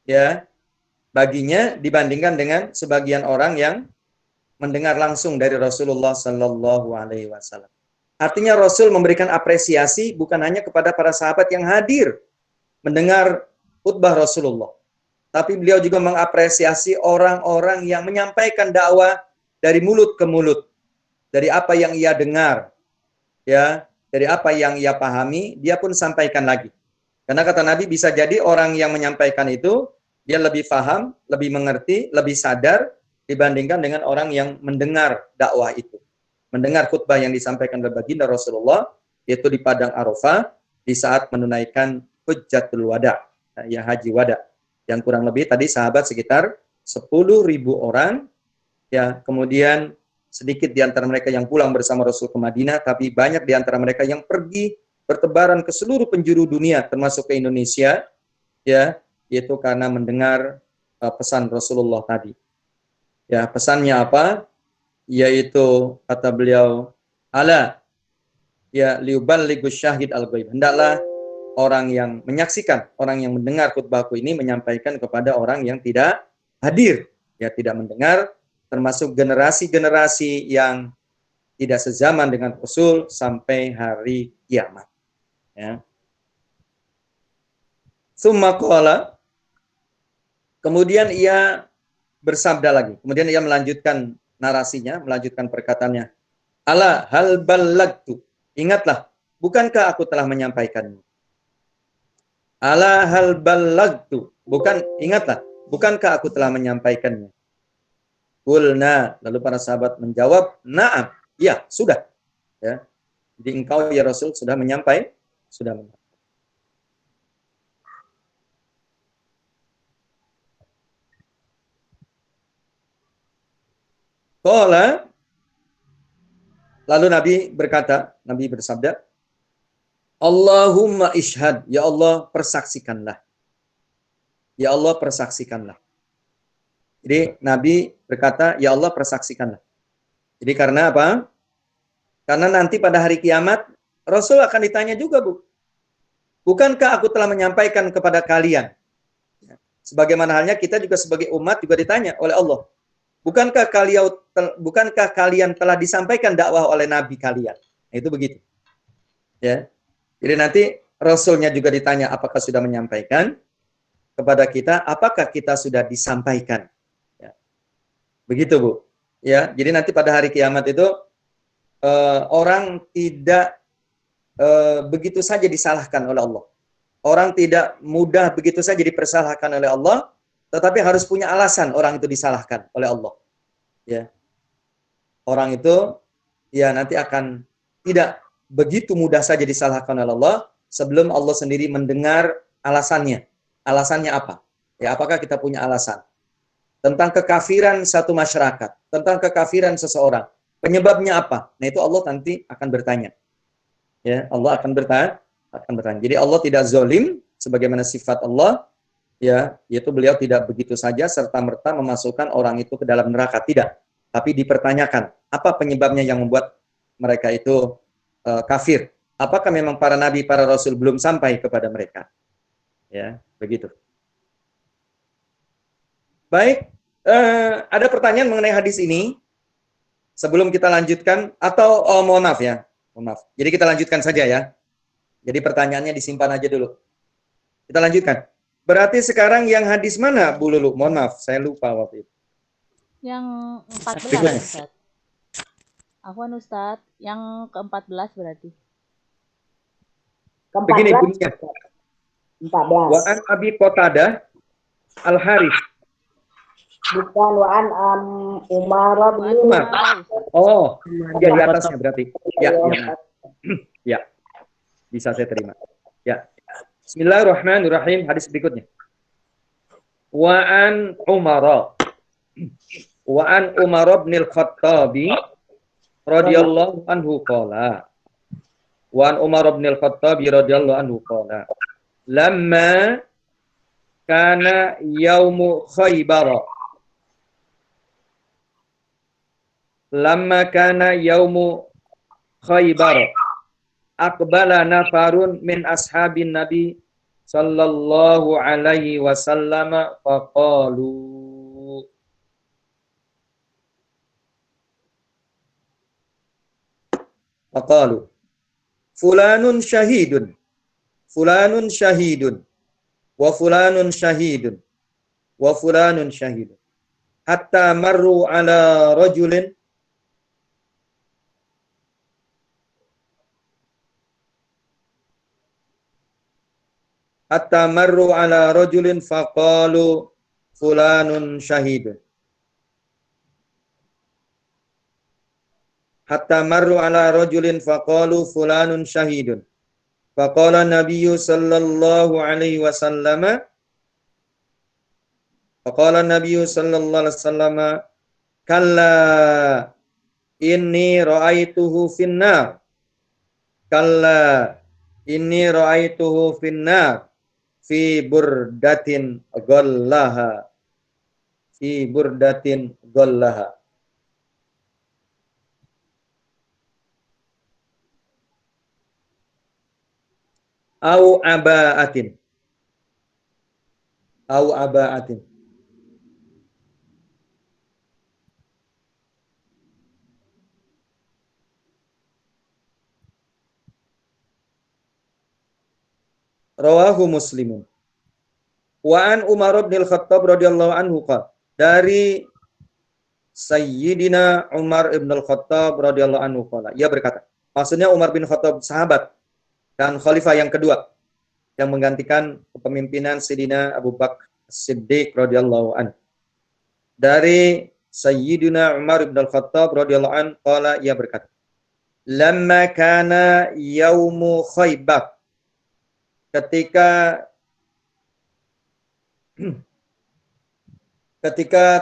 ya baginya dibandingkan dengan sebagian orang yang mendengar langsung dari Rasulullah Sallallahu Alaihi Wasallam. Artinya Rasul memberikan apresiasi bukan hanya kepada para sahabat yang hadir mendengar khutbah Rasulullah, tapi beliau juga mengapresiasi orang-orang yang menyampaikan dakwah dari mulut ke mulut, dari apa yang ia dengar, ya, dari apa yang ia pahami, dia pun sampaikan lagi. Karena kata Nabi, bisa jadi orang yang menyampaikan itu dia lebih paham, lebih mengerti, lebih sadar dibandingkan dengan orang yang mendengar dakwah itu. Mendengar khutbah yang disampaikan oleh baginda Rasulullah, yaitu di Padang Arafah, di saat menunaikan Hujjatul Wada, ya haji wada. Yang kurang lebih tadi sahabat sekitar 10.000 orang, ya, kemudian sedikit di antara mereka yang pulang bersama Rasul ke Madinah, tapi banyak di antara mereka yang pergi bertebaran ke seluruh penjuru dunia, termasuk ke Indonesia, ya, yaitu karena mendengar pesan Rasulullah tadi. Ya, pesannya apa? Yaitu kata beliau, ala ya liuballigus syahid al-ghaib. Hendaklah orang yang menyaksikan, orang yang mendengar khutbahku ini menyampaikan kepada orang yang tidak hadir, ya, tidak mendengar, termasuk generasi-generasi yang tidak sezaman dengan Rasul sampai hari kiamat. Ya. Summa qala, kemudian ia bersabda lagi. Kemudian ia melanjutkan narasinya, melanjutkan perkataannya. Ala hal ballagtu. Ingatlah, bukankah aku telah menyampaikannya? Ala hal ballagtu. Ingatlah, bukankah aku telah menyampaikannya? Qulna, lalu para sahabat menjawab, na'am, ya, sudah. Ya. Jadi engkau ya Rasul sudah menyampaikan. Qala, lalu Nabi berkata, Nabi bersabda, Allahumma ishhad, ya Allah persaksikanlah. Ya Allah persaksikanlah. Jadi Nabi berkata, ya Allah persaksikanlah. Jadi karena apa? Karena nanti pada hari kiamat, Rasul akan ditanya juga, Bu. Bukankah aku telah menyampaikan kepada kalian? Sebagaimana halnya kita juga sebagai umat juga ditanya oleh Allah. Bukankah kalian telah disampaikan dakwah oleh Nabi kalian? Nah, itu begitu. Ya. Jadi nanti Rasulnya juga ditanya apakah sudah menyampaikan kepada kita, apakah kita sudah disampaikan. Ya. Begitu, Bu. Ya. Jadi nanti pada hari kiamat itu orang tidak begitu saja disalahkan oleh Allah. Orang tidak mudah begitu saja dipersalahkan oleh Allah, tetapi harus punya alasan orang itu disalahkan oleh Allah. Ya. Orang itu ya nanti akan tidak begitu mudah saja disalahkan oleh Allah sebelum Allah sendiri mendengar alasannya. Alasannya apa? Ya, apakah kita punya alasan? Tentang kekafiran satu masyarakat, tentang kekafiran seseorang. Penyebabnya apa? Nah, itu Allah nanti akan bertanya. Ya, Allah akan bertanya. Jadi Allah tidak zalim sebagaimana sifat Allah, ya, yaitu beliau tidak begitu saja serta-merta memasukkan orang itu ke dalam neraka, tidak. Tapi dipertanyakan, apa penyebabnya yang membuat mereka itu kafir? Apakah memang para nabi, para rasul belum sampai kepada mereka? Ya, begitu. Baik, ada pertanyaan mengenai hadis ini sebelum kita lanjutkan atau mohon maaf ya, mohon maaf. Jadi kita lanjutkan saja ya. Jadi pertanyaannya disimpan aja dulu. Kita lanjutkan. Berarti sekarang yang hadis mana, Bu Lulu? Mohon maaf, saya lupa waktu itu. Yang 14, Ustaz. Afwan Ustaz, yang ke-14 berarti. Begini bunyinya. 14. Wa an Abi Qatadah Al-Harith. Bukan wa'an Umar bin Umar. Oh, ya di atasnya berarti. Ya, ya. Ya. Bisa saya terima. Ya. Bismillahirrahmanirrahim. Hadis berikutnya. Wa an Umar. Wa an Umar bin Al-Khattabi radhiyallahu anhu qala. Wa an Umar bin Al-Khattabi radhiyallahu anhu qala. Lamma kana yaumu Khaybar. Lamma kana yaumu Khaybar. Aqbala nafarun min ashabin Nabi sallallahu alaihi wasallam faqalu fulanun syahidun wa fulanun syahidun wa fulanun syahid. Hatta marru ala rajulin faqalu fulanun syahid. Hatta marru ala rajulin faqalu fulanun syahidun. Faqala Nabiyyu sallallahu alaihi wasallam kalla inni ra'aituhu finnar. Kalla inni ra'aituhu finnar fi burdatin ghallaha. Fi burdatin ghallaha. Au aba'atin. Au aba'atin. Rawahu Muslimun. Wa an Umar bin Al-Khattab radhiyallahu anhu qala, dari Sayyidina Umar bin Al-Khattab radhiyallahu anhu qala, ia berkata, maksudnya Umar bin Khattab sahabat dan khalifah yang kedua yang menggantikan kepemimpinan Sayyidina Abu Bakar Siddiq radhiyallahu anhu. Dari Sayyidina Umar bin Al-Khattab radhiyallahu anhu qala, ia berkata, lamma kana yaumu Khaybar, ketika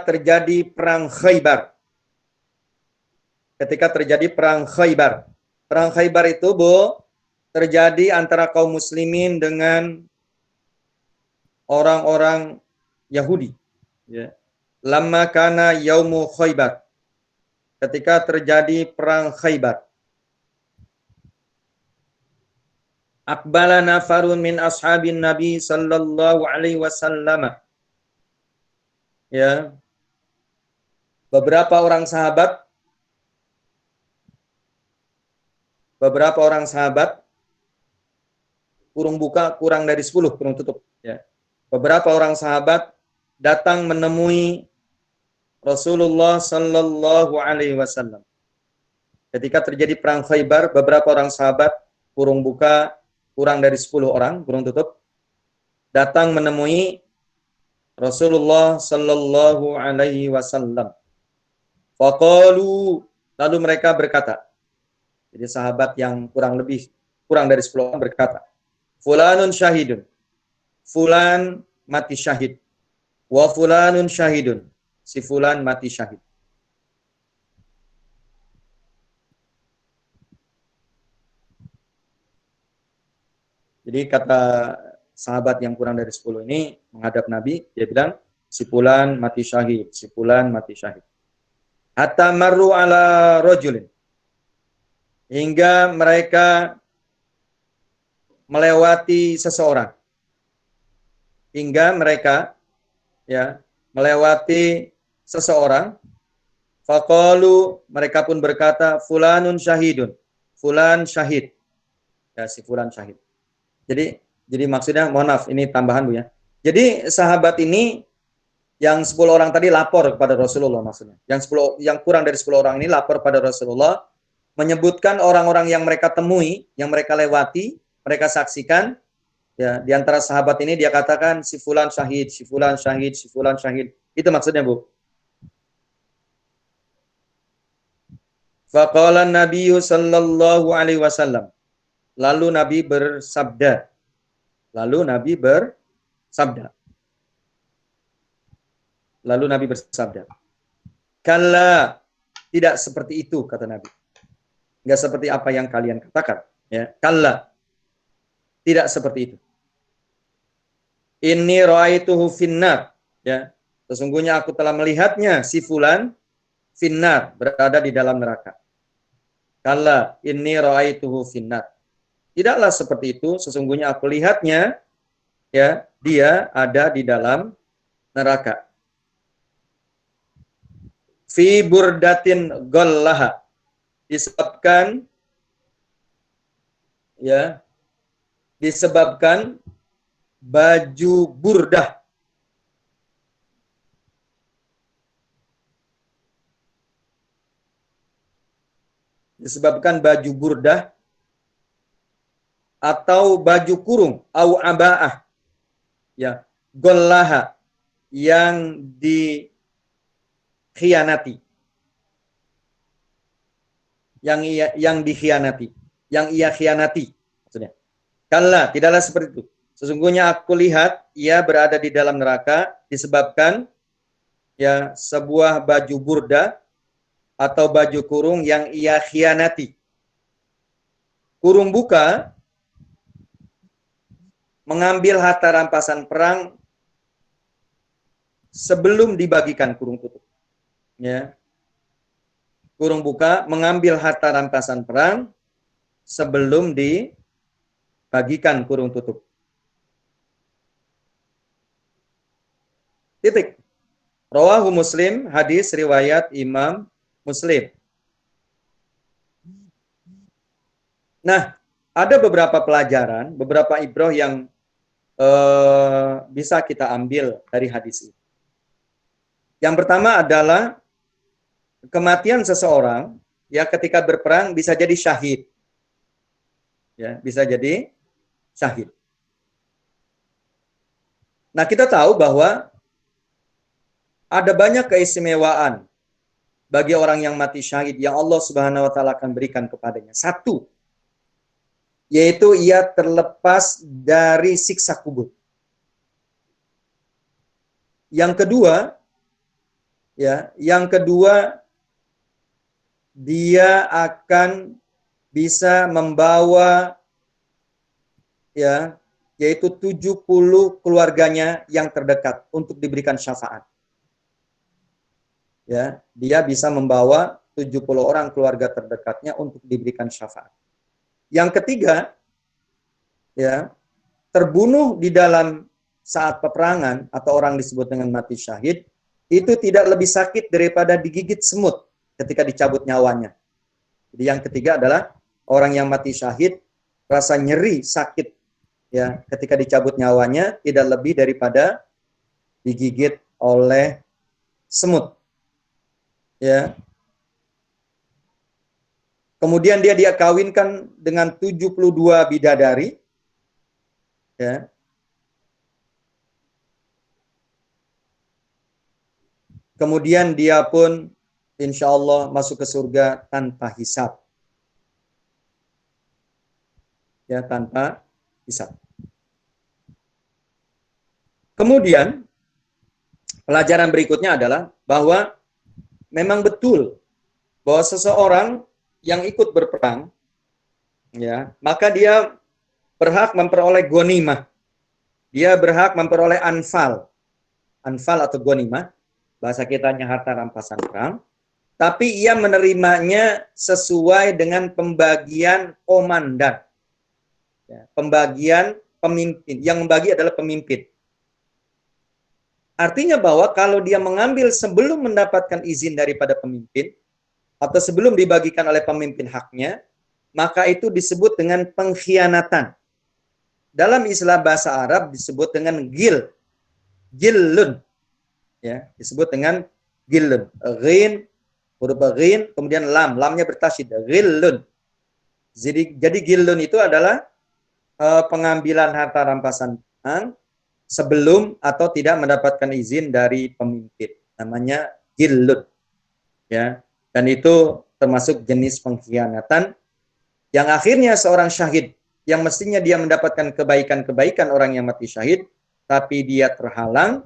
terjadi perang Khaybar. Ketika terjadi perang Khaybar. Perang Khaybar itu, Bu, terjadi antara kaum muslimin dengan orang-orang Yahudi. Ya. Lamma kana yaumu Khaybar. Ketika terjadi perang Khaybar. Aqbala nafarun min ashabin Nabi sallallahu alaihi wasallam. Ya. Beberapa orang sahabat kurung buka kurang dari 10, kurung tutup, ya. Beberapa orang sahabat datang menemui Rasulullah sallallahu alaihi wasallam. Ketika terjadi perang Khaybar, beberapa orang sahabat kurung buka kurang dari 10 orang, kurung tutup, datang menemui Rasulullah sallallahu alaihi wasallam. Faqalu, lalu mereka berkata, jadi sahabat yang kurang dari 10 orang berkata, fulanun syahidun, fulan mati syahid, wa fulanun syahidun, si fulan mati syahid. Jadi kata sahabat yang kurang dari 10 ini menghadap Nabi, dia bilang, si fulan mati syahid, si fulan mati syahid. Hatta marru ala rajulin, hingga mereka melewati seseorang. Hingga mereka melewati seseorang. Faqalu, mereka pun berkata, fulanun syahidun, fulan syahid. Ya, si fulan syahid. Jadi maksudnya, mohon maaf, ini tambahan, Bu, ya. Jadi sahabat ini yang 10 orang tadi lapor kepada Rasulullah maksudnya. Yang kurang dari 10 orang ini lapor pada Rasulullah, menyebutkan orang-orang yang mereka temui, yang mereka lewati, mereka saksikan. Ya, di antara sahabat ini dia katakan si fulan syahid, si fulan syahid, si fulan syahid. Itu maksudnya, Bu. Faqala Nabiyyu sallallahu alaihi wasallam. Lalu Nabi bersabda. Kalla, tidak seperti itu, kata Nabi. Enggak seperti apa yang kalian katakan. Ya, kalla, tidak seperti itu. Inni ra'aituhu finnar. Ya, sesungguhnya aku telah melihatnya, si fulan finnar, berada di dalam neraka. Kalla, inni ra'aituhu finnar. Tidaklah seperti itu, sesungguhnya aku lihatnya, ya, dia ada di dalam neraka. Fi burdatin ghallaha, disebabkan baju burdah. disebabkan baju burdah atau baju kurung, au aba'ah, ya, gollaha, yang dikhianati, yang dikhianati, yang ia khianati, maksudnya. Kalla, tidaklah seperti itu. Sesungguhnya aku lihat ia berada di dalam neraka disebabkan ya sebuah baju burda atau baju kurung yang ia khianati. Kurung buka mengambil harta rampasan perang sebelum dibagikan kurung tutup. Ya. Kurung buka mengambil harta rampasan perang sebelum dibagikan kurung tutup. Titik. Rawahu Muslim, hadis riwayat Imam Muslim. Nah, ada beberapa pelajaran, beberapa ibrah yang bisa kita ambil dari hadis ini. Yang pertama adalah kematian seseorang ya ketika berperang bisa jadi syahid. Ya, bisa jadi syahid. Nah, kita tahu bahwa ada banyak keistimewaan bagi orang yang mati syahid yang Allah Subhanahu wa taala akan berikan kepadanya. Satu, yaitu ia terlepas dari siksa kubur. Yang kedua, dia akan bisa membawa ya, yaitu 70 keluarganya yang terdekat untuk diberikan syafaat. Ya, dia bisa membawa 70 orang keluarga terdekatnya untuk diberikan syafaat. Yang ketiga, ya, terbunuh di dalam saat peperangan atau orang disebut dengan mati syahid, itu tidak lebih sakit daripada digigit semut ketika dicabut nyawanya. Jadi yang ketiga adalah orang yang mati syahid, rasa nyeri, sakit ya ketika dicabut nyawanya tidak lebih daripada digigit oleh semut. Ya. Kemudian dia kawinkan dengan 72 bidadari. Ya. Kemudian dia pun insya Allah masuk ke surga tanpa hisab. Ya, tanpa hisab. Kemudian pelajaran berikutnya adalah bahwa memang betul bahwa seseorang yang ikut berperang, ya, maka dia berhak memperoleh ghanimah. Dia berhak memperoleh anfal. Anfal atau ghanimah, bahasa kitanya harta rampasan perang. Tapi ia menerimanya sesuai dengan pembagian komandan. Ya, pembagian pemimpin. Yang membagi adalah pemimpin. Artinya bahwa kalau dia mengambil sebelum mendapatkan izin daripada pemimpin, atau sebelum dibagikan oleh pemimpin haknya, maka itu disebut dengan pengkhianatan. Dalam istilah bahasa Arab disebut dengan gillun. Ya, disebut dengan gillun. Ghin, huruf ghin, kemudian lam. Lamnya bertasydid. Gillun. Jadi gillun itu adalah pengambilan harta rampasan perang sebelum atau tidak mendapatkan izin dari pemimpin. Namanya gillun. Ya. Dan itu termasuk jenis pengkhianatan yang akhirnya seorang syahid yang mestinya dia mendapatkan kebaikan-kebaikan orang yang mati syahid, tapi dia terhalang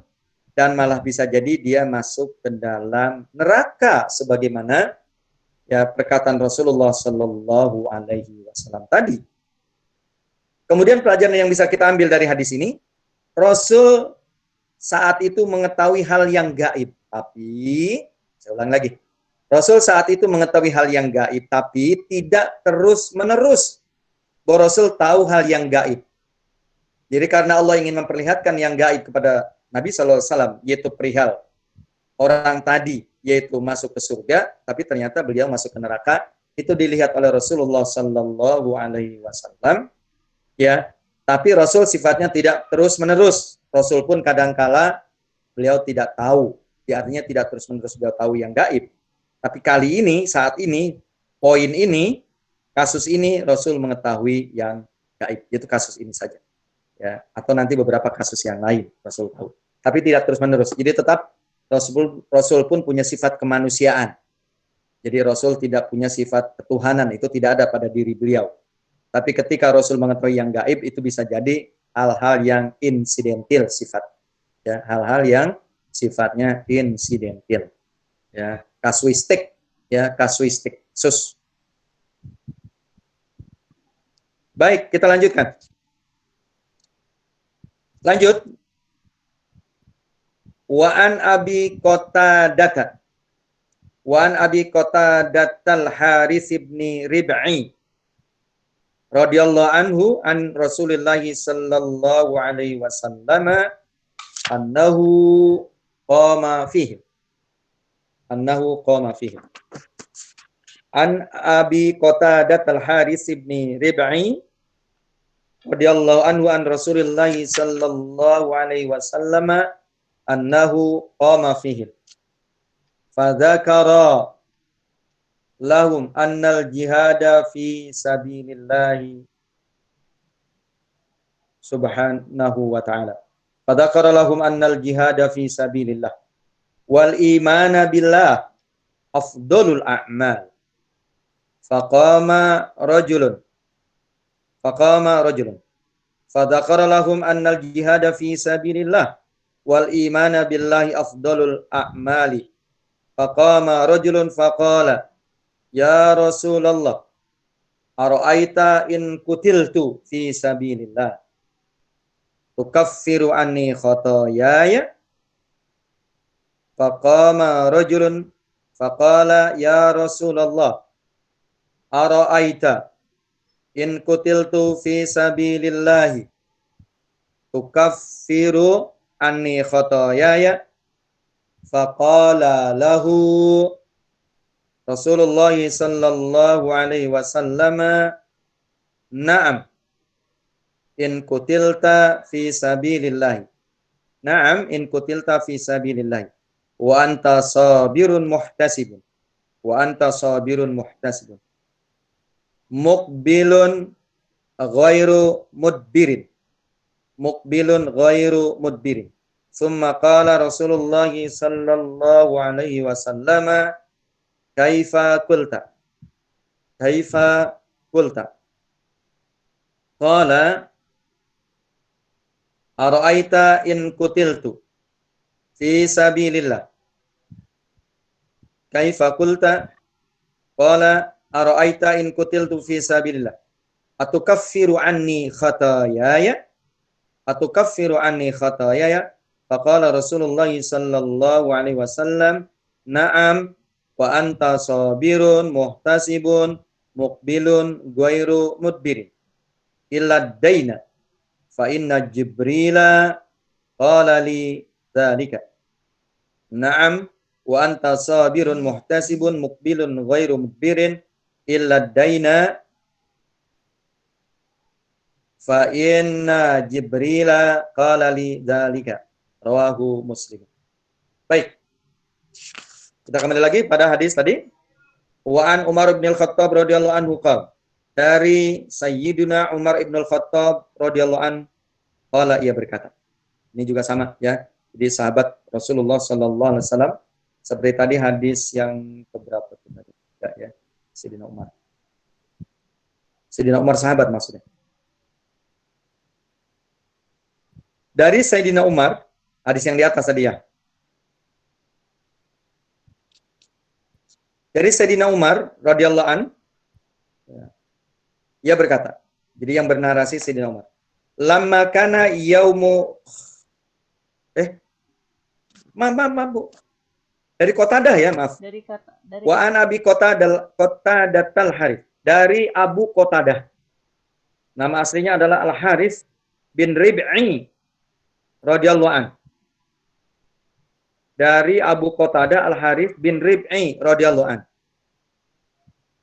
dan malah bisa jadi dia masuk ke dalam neraka sebagaimana ya perkataan Rasulullah Shallallahu Alaihi Wasallam tadi. Kemudian pelajaran yang bisa kita ambil dari hadis ini, Rasul saat itu mengetahui hal yang gaib, tapi saya ulang lagi. Rasul saat itu mengetahui hal yang gaib, tapi tidak terus-menerus bahwa Rasul tahu hal yang gaib. Jadi karena Allah ingin memperlihatkan yang gaib kepada Nabi SAW, yaitu perihal orang tadi, yaitu masuk ke surga, tapi ternyata beliau masuk ke neraka, itu dilihat oleh Rasulullah SAW. Ya, tapi Rasul sifatnya tidak terus-menerus. Rasul pun kadangkala beliau tidak tahu. Artinya tidak terus-menerus beliau tahu yang gaib. Tapi kali ini, saat ini, poin ini, kasus ini Rasul mengetahui yang gaib, yaitu kasus ini saja. Ya, atau nanti beberapa kasus yang lain Rasul tahu. Tapi tidak terus-menerus. Jadi tetap Rasul pun punya sifat kemanusiaan. Jadi Rasul tidak punya sifat ketuhanan, itu tidak ada pada diri beliau. Tapi ketika Rasul mengetahui yang gaib, itu bisa jadi hal-hal yang insidentil sifat. Ya, hal-hal yang sifatnya insidentil. Ya, kasuistik, ya, kasuistik, sus. Baik, kita lanjutkan. Lanjut. Wa an Abi Qatadah. Wa an Abi Qatadah Harits bin Rib'i radhiyallahu anhu an Rasulillah sallallahu alaihi wasallam annahu qama fihi. An Abi Qatadah Harits bin Rib'i radhiyallahu anhu an Rasulillah sallallahu alaihi wasallam annahu qama fihi. Fadzakara lahum annal jihada fi sabilillahi subhanahu wa ta'ala. Fadzakara lahum annal jihada fi sabilillah wal imana billah afdalul a'mal. Faqama rajulun fadzakara lahum annal jihada fi sabilillah wal imana billahi afdalul a'mali. Faqama rajulun faqala ya Rasulullah ara'aita in kutiltu fi sabilillah tukaffiru anni khotoyaya. Faqama rajulun faqala ya Rasulullah ara'aita in kutiltu fi sabilillahi tukaffiru anni khotoyaya. Faqala lahu Rasulullah sallallahu alaihi wasallam na'am in kutilta fi sabilillah. Na'am in kutilta fi sabilillah wa anta sabirun muhtasibun. Muqbilun ghairu mudbirin. Summa qala Rasulullah sallallahu alaihi wasallam kaifa qulta. Qala ara'aita in kutiltu fi sabilillah. Kaifa qulta? Qala ara'aita in kutiltu fi sabilillah. Atukaffiru anni khatayaya? Faqala Rasulullah sallallahu alaihi wasallam na'am wa anta sabirun muhtasibun muqbilun ghairu mudbirin illa daina fa inna Jibrila qala li dzalika. Na'am wa anta sabirun muhtasibun muqbilun ghairu mudbirin illa daina fa inna Jibrila qala li dzalika. Rawahu Muslim. Baik. Kita kembali lagi pada hadis tadi. Wa an Umar bin Al-Khattab radhiyallahu anhu qala. Dari Sayyidina Umar bin Al-Khattab radhiyallahu anhu qala, ia berkata. Ini juga sama ya. Jadi sahabat Rasulullah sallallahu alaihi wasallam seperti tadi hadis yang keberapa tadi? Ya. Sayyidina Umar. Sayyidina Umar sahabat maksudnya. Dari Sayyidina Umar, hadis yang di atas tadi ya. Dari Sayyidina Umar radhiyallahu an, ia berkata. Jadi yang bernarasi Sayyidina Umar. Lamma kana yaumu Bu. Dari Qatadah ya, maaf. Dari Wa an Abi Qatadah Harits. Dari Abu Qatadah. Nama aslinya adalah Al Harits bin Rib'i radhiyallahu an. Dari Abu Qatadah Al Harits bin Rib'i radhiyallahu an.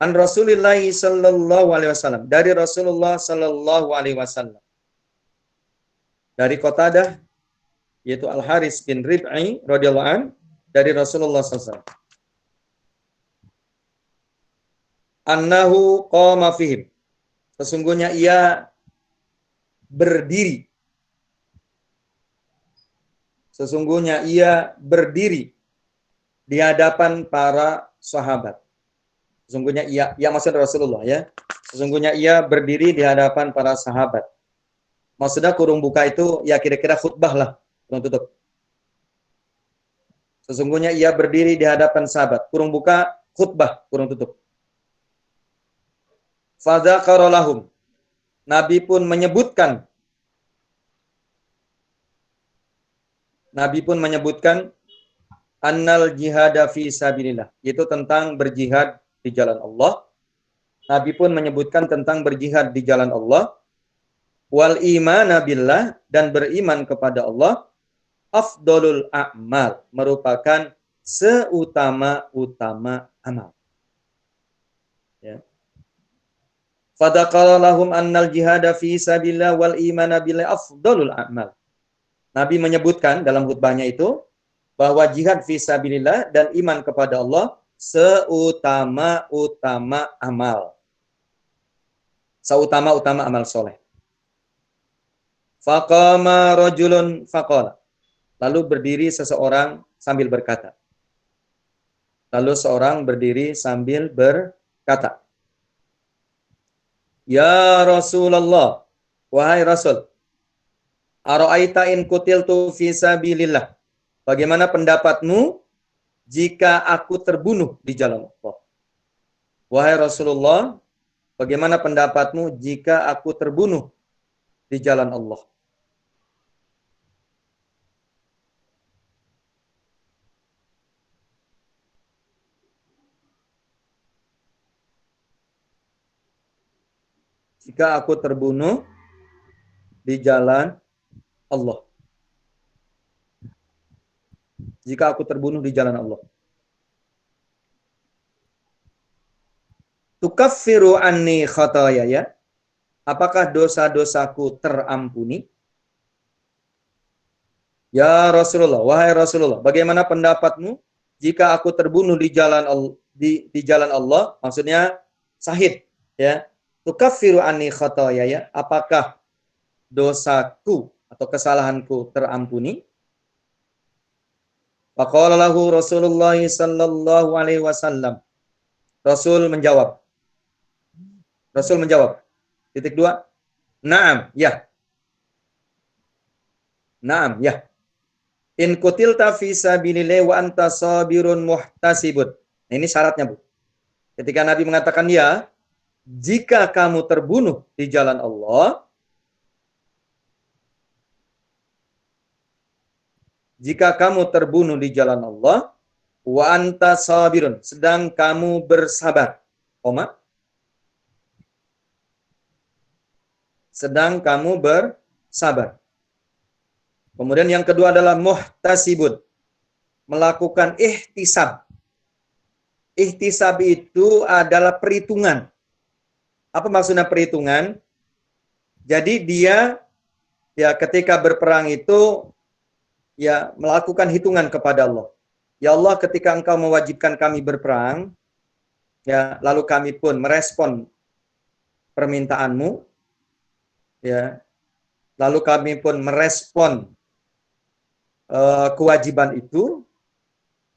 An Rasulillah sallallahu alaihi wasallam. Dari Rasulullah sallallahu alaihi wasallam. Dari Qatadah yaitu Al Harits bin Rib'i radhiyallahu an, dari Rasulullah sallallahu alaihi wasallam. annahu qama fihim. Sesungguhnya ia berdiri. Sesungguhnya ia berdiri di hadapan para sahabat. Sesungguhnya ia maksud Rasulullah ya. Sesungguhnya ia berdiri di hadapan para sahabat. Maksudnya kurung buka itu ya kira-kira khutbah lah, kurung tutup. Sesungguhnya ia berdiri di hadapan sahabat. Kurung buka khutbah, kurung tutup. Fadzakara lahum. Nabi pun menyebutkan annal jihada fi sabilillah, yaitu tentang berjihad di jalan Allah. Nabi pun menyebutkan tentang berjihad di jalan Allah. Wal imana billah, dan beriman kepada Allah. Afdolul a'mal, merupakan seutama-utama amal. Ya. Fadzakara lahum annal jihada fi sabilillah wal imana billah afdolul a'mal. Nabi menyebutkan dalam khutbahnya itu bahwa jihad fi sabilillah dan iman kepada Allah seutama-utama amal. Seutama-utama amal soleh. Faqama rajulun faqala. Lalu berdiri seseorang sambil berkata. Lalu seorang berdiri sambil berkata. Ya Rasulullah, wahai Rasul, ara'aita in kutiltu fi sabilillah. Bagaimana pendapatmu jika aku terbunuh di jalan Allah? Wahai Rasulullah, bagaimana pendapatmu jika aku terbunuh di jalan Allah? Jika aku terbunuh di jalan Allah. Jika aku terbunuh di jalan Allah. Tukaffiru anni khatayaya. Apakah dosa-dosaku terampuni? Ya Rasulullah, wahai Rasulullah, bagaimana pendapatmu jika aku terbunuh di jalan Allah, maksudnya syahid, ya. Tukaffiru anni khatayaya, apakah dosaku atau kesalahanku terampuni? Faqala lahu Rasulullah sallallahu alaihi wasallam. Rasul menjawab. Titik 2. Naam, ya. Naam, ya. In kutilta fi sabilillah wa anta sabirun muhtasibun. Nah, ini syaratnya, Bu. Ketika Nabi mengatakan ya, jika kamu terbunuh di jalan Allah, wa anta sabirun, sedang kamu bersabar, Kemudian yang kedua adalah muhtasibun, melakukan ihtisab. Ihtisab itu adalah perhitungan. Apa maksudnya perhitungan? Jadi dia ya ketika berperang itu ya melakukan hitungan kepada Allah. Ya Allah, ketika Engkau mewajibkan kami berperang, ya lalu kami pun merespon permintaanmu, ya lalu kami pun merespon kewajiban itu,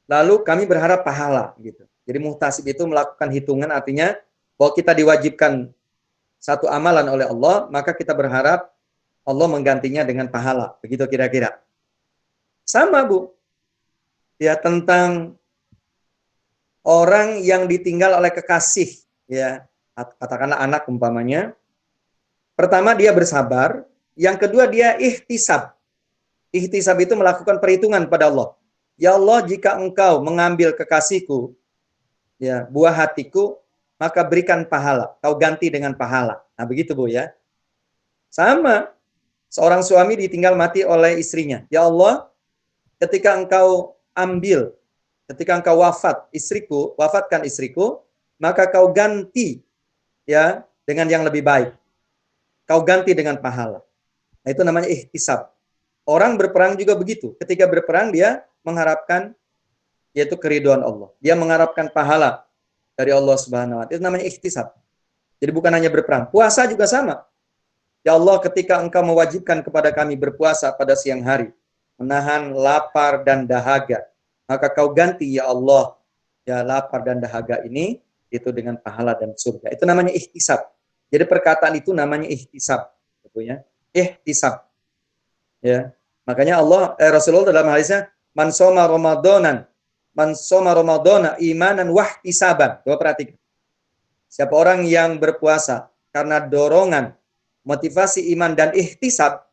lalu kami berharap pahala gitu. Jadi muhtasib itu melakukan hitungan, artinya bahwa kita diwajibkan satu amalan oleh Allah, maka kita berharap Allah menggantinya dengan pahala. Begitu kira-kira. Sama, Bu. Ya, tentang orang yang ditinggal oleh kekasih, ya, katakanlah anak umpamanya. Pertama dia bersabar, yang kedua dia ihtisab. Ihtisab itu melakukan perhitungan pada Allah. Ya Allah, jika Engkau mengambil kekasihku, ya, buah hatiku, maka berikan pahala, kau ganti dengan pahala. Nah begitu, Bu, ya. Sama, seorang suami ditinggal mati oleh istrinya. Ya Allah, ketika Engkau wafatkan istriku, maka kau ganti ya dengan yang lebih baik. Kau ganti dengan pahala. Nah itu namanya ihtisab. Orang berperang juga begitu. Ketika berperang dia mengharapkan yaitu keridhaan Allah. Dia mengharapkan pahala. dari Allah Subhanahu wa taala. Itu namanya ihtisab. Jadi bukan hanya berperang, puasa juga sama. Ya Allah, ketika Engkau mewajibkan kepada kami berpuasa pada siang hari, menahan lapar dan dahaga, maka Kau ganti ya Allah, ya lapar dan dahaga ini itu dengan pahala dan surga. Itu namanya ihtisab. Jadi perkataan itu namanya ihtisab, gitu ya. Ihtisab. Ya. Makanya Rasulullah dalam hadisnya, man shoma ramadhana imanan wahtisaban. Coba perhatikan. Siapa orang yang berpuasa karena dorongan, motivasi iman dan ihtisab.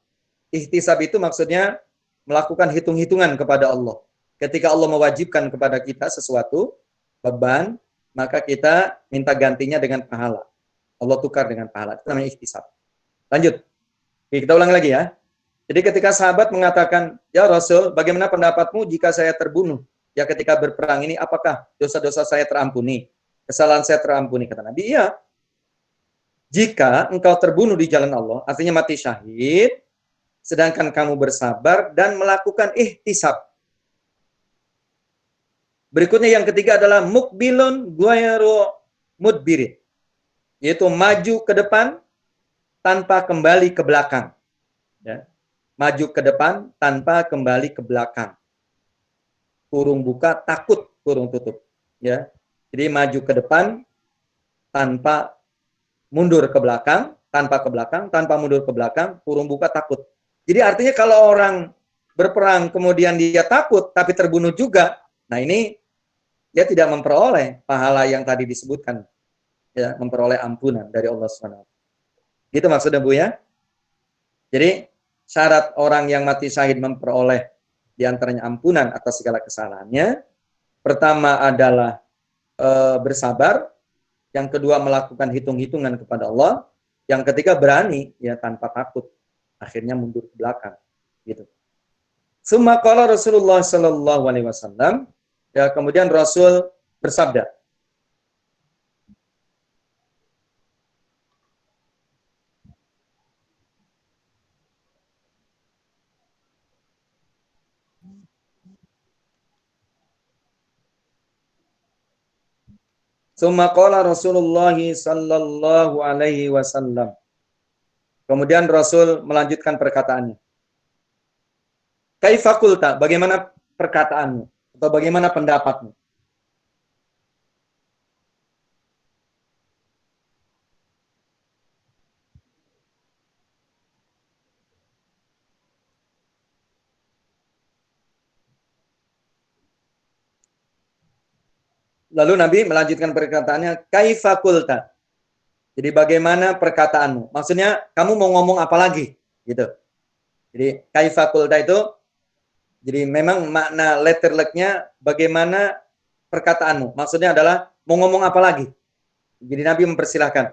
Ihtisab itu maksudnya melakukan hitung-hitungan kepada Allah. Ketika Allah mewajibkan kepada kita sesuatu, beban, maka kita minta gantinya dengan pahala. Allah tukar dengan pahala. Itu namanya ihtisab. Lanjut. Oke, kita ulang lagi ya. Jadi ketika sahabat mengatakan, ya Rasul, bagaimana pendapatmu jika saya terbunuh? Ya ketika berperang ini, apakah dosa-dosa saya terampuni? Kesalahan saya terampuni, kata Nabi. Iya. Jika engkau terbunuh di jalan Allah, artinya mati syahid, sedangkan kamu bersabar dan melakukan ihtisab. Berikutnya yang ketiga adalah mukbilun ghairu mudbirin, yaitu maju ke depan tanpa kembali ke belakang. Ya. Maju ke depan tanpa kembali ke belakang. Kurung buka, takut, kurung tutup. Ya. Jadi maju ke depan tanpa mundur ke belakang, tanpa mundur ke belakang, kurung buka, takut. Jadi artinya kalau orang berperang kemudian dia takut tapi terbunuh juga, nah ini dia tidak memperoleh pahala yang tadi disebutkan, ya, memperoleh ampunan dari Allah SWT. Gitu maksudnya Bu ya. Jadi syarat orang yang mati syahid memperoleh diantaranya ampunan atas segala kesalahannya. Pertama adalah bersabar, yang kedua melakukan hitung-hitungan kepada Allah, yang ketiga berani ya tanpa takut, akhirnya mundur ke belakang, gitu. Summa qala Rasulullah sallallahu alaihi wasallam, ya kemudian Rasul bersabda, Summa qala Rasulullah sallallahu alaihi wasallam. Kemudian Rasul melanjutkan perkataannya. Kaifa qulta? Bagaimana perkataanmu? Atau bagaimana pendapatmu? Lalu Nabi melanjutkan perkataannya, kaifa qulta? Jadi bagaimana perkataanmu? Maksudnya kamu mau ngomong apa lagi? Gitu. Jadi kaifa qulta itu, jadi memang makna letter luck-nya bagaimana perkataanmu. Maksudnya adalah mau ngomong apa lagi? Jadi Nabi mempersilahkan.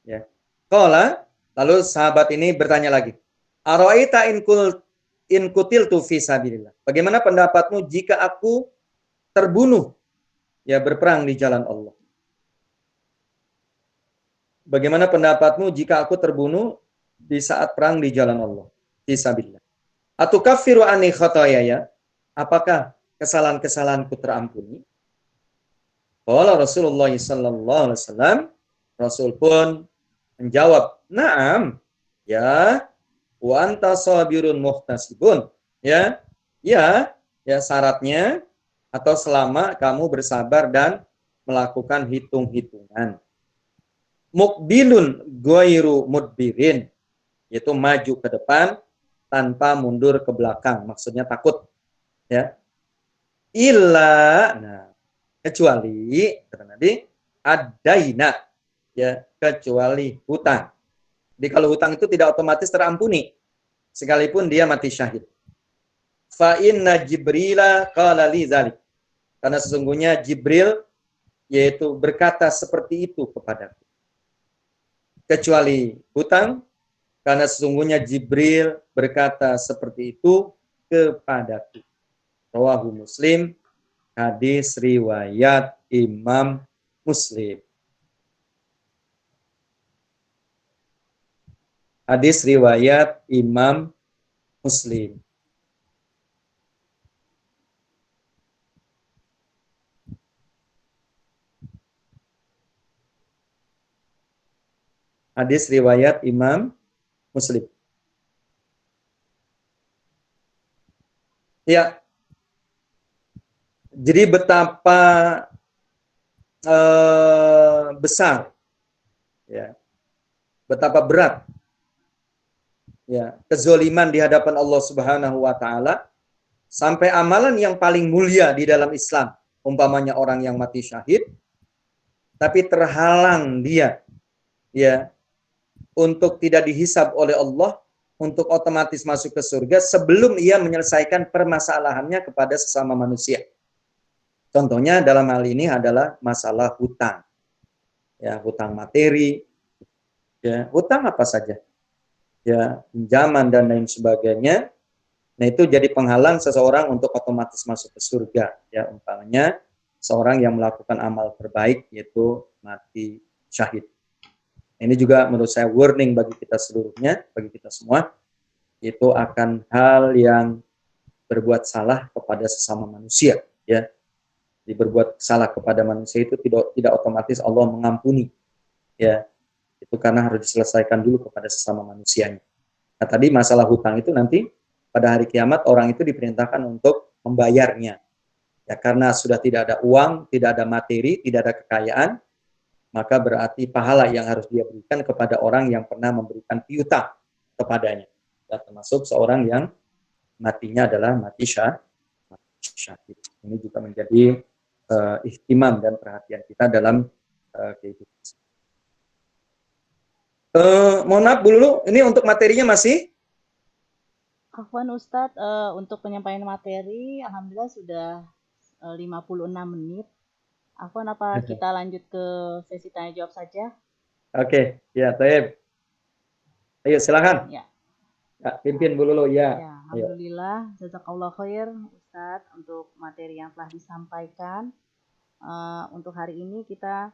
Ya. Qala, lalu sahabat ini bertanya lagi. Ara'aita in kutiltu fi sabilillah. Bagaimana pendapatmu jika aku terbunuh ya berperang di jalan Allah? Bagaimana pendapatmu jika aku terbunuh di saat perang di jalan Allah? Fisabilillah. Atukaffiru anni khotoyaya? Apakah kesalahan-kesalahanku terampuni? Qala Rasulullah sallallahu alaihi wasallam, Rasul pun menjawab, "Na'am." Ya, wa anta sabirun muhtasibun. Ya. Ya, ya syaratnya atau selama kamu bersabar dan melakukan hitung-hitungan. Mukbilun ghairu mudbirin, yaitu maju ke depan tanpa mundur ke belakang, maksudnya takut, ya. Nah, kecuali kata Nabi, adaina, ya, kecuali hutang. Jadi kalau hutang itu tidak otomatis terampuni sekalipun dia mati syahid. Fa inna Jibrila qala li dzalik. Karena sesungguhnya Jibril yaitu berkata seperti itu kepadaku. Kecuali hutang, karena sesungguhnya Jibril berkata seperti itu kepadaku. Rawahu Muslim, hadis riwayat Imam Muslim. Hadis riwayat Imam Muslim. Hadis riwayat Imam Muslim. Ya, jadi betapa besar, ya, betapa berat, ya, kezoliman di hadapan Allah Subhanahu Wa Taala, sampai amalan yang paling mulia di dalam Islam, umpamanya orang yang mati syahid, tapi terhalang dia, ya, untuk tidak dihisab oleh Allah, untuk otomatis masuk ke surga sebelum ia menyelesaikan permasalahannya kepada sesama manusia. Contohnya dalam hal ini adalah masalah hutang. Ya, hutang materi, ya, hutang apa saja. Ya, pinjaman dan lain sebagainya. Nah, itu jadi penghalang seseorang untuk otomatis masuk ke surga. Ya, umpamanya seorang yang melakukan amal terbaik yaitu mati syahid. Ini juga menurut saya warning bagi kita seluruhnya, bagi kita semua, itu akan hal yang berbuat salah kepada sesama manusia, ya. Di berbuat salah kepada manusia itu tidak otomatis Allah mengampuni, ya. Itu karena harus diselesaikan dulu kepada sesama manusianya. Nah, tadi masalah hutang itu nanti pada hari kiamat orang itu diperintahkan untuk membayarnya. Ya, karena sudah tidak ada uang, tidak ada materi, tidak ada kekayaan, maka berarti pahala yang harus dia berikan kepada orang yang pernah memberikan piutang kepadanya. Ya, termasuk seorang yang matinya adalah mati syahid. Ini juga menjadi ihtimam dan perhatian kita dalam kehidupan. Mohon maaf dulu, ini untuk materinya masih? Afwan Ustadz, untuk penyampaian materi, alhamdulillah sudah 56 menit. Afwan, apa kita lanjut ke sesi tanya jawab saja? Oke, ya, Taib. Ayo, silakan. Ya. Ya, pimpin dulu, ya. Ya, alhamdulillah, jazakallah khair Ustadz untuk materi yang telah disampaikan. Untuk hari ini kita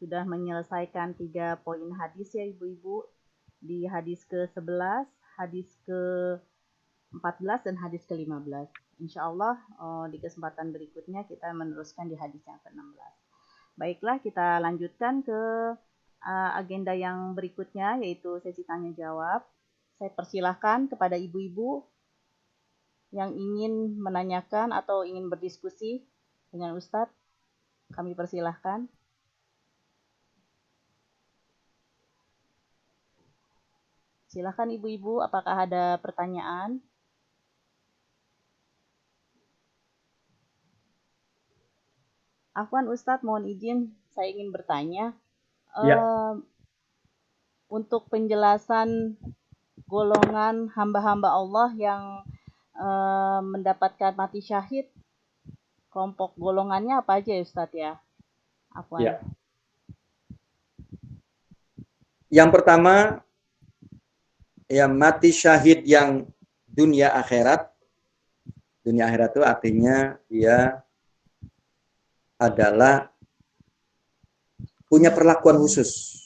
sudah menyelesaikan 3 poin hadis ya Ibu-Ibu. Di hadis ke-11, hadis ke-14, dan hadis ke-15. Insya Allah di kesempatan berikutnya kita meneruskan di hadis yang ke-16. Baiklah, kita lanjutkan ke agenda yang berikutnya, yaitu sesi tanya jawab. Saya persilahkan kepada ibu-ibu yang ingin menanyakan atau ingin berdiskusi dengan Ustadz. Kami persilahkan. Silakan ibu-ibu, apakah ada pertanyaan? Afwan Ustadz, mohon izin, saya ingin bertanya. Ya. Untuk penjelasan golongan hamba-hamba Allah yang mendapatkan mati syahid, kelompok golongannya apa aja ya Ustadz ya? Afwan. Ya. Yang pertama, ya, mati syahid yang dunia akhirat. Dunia akhirat itu artinya dia adalah punya perlakuan khusus.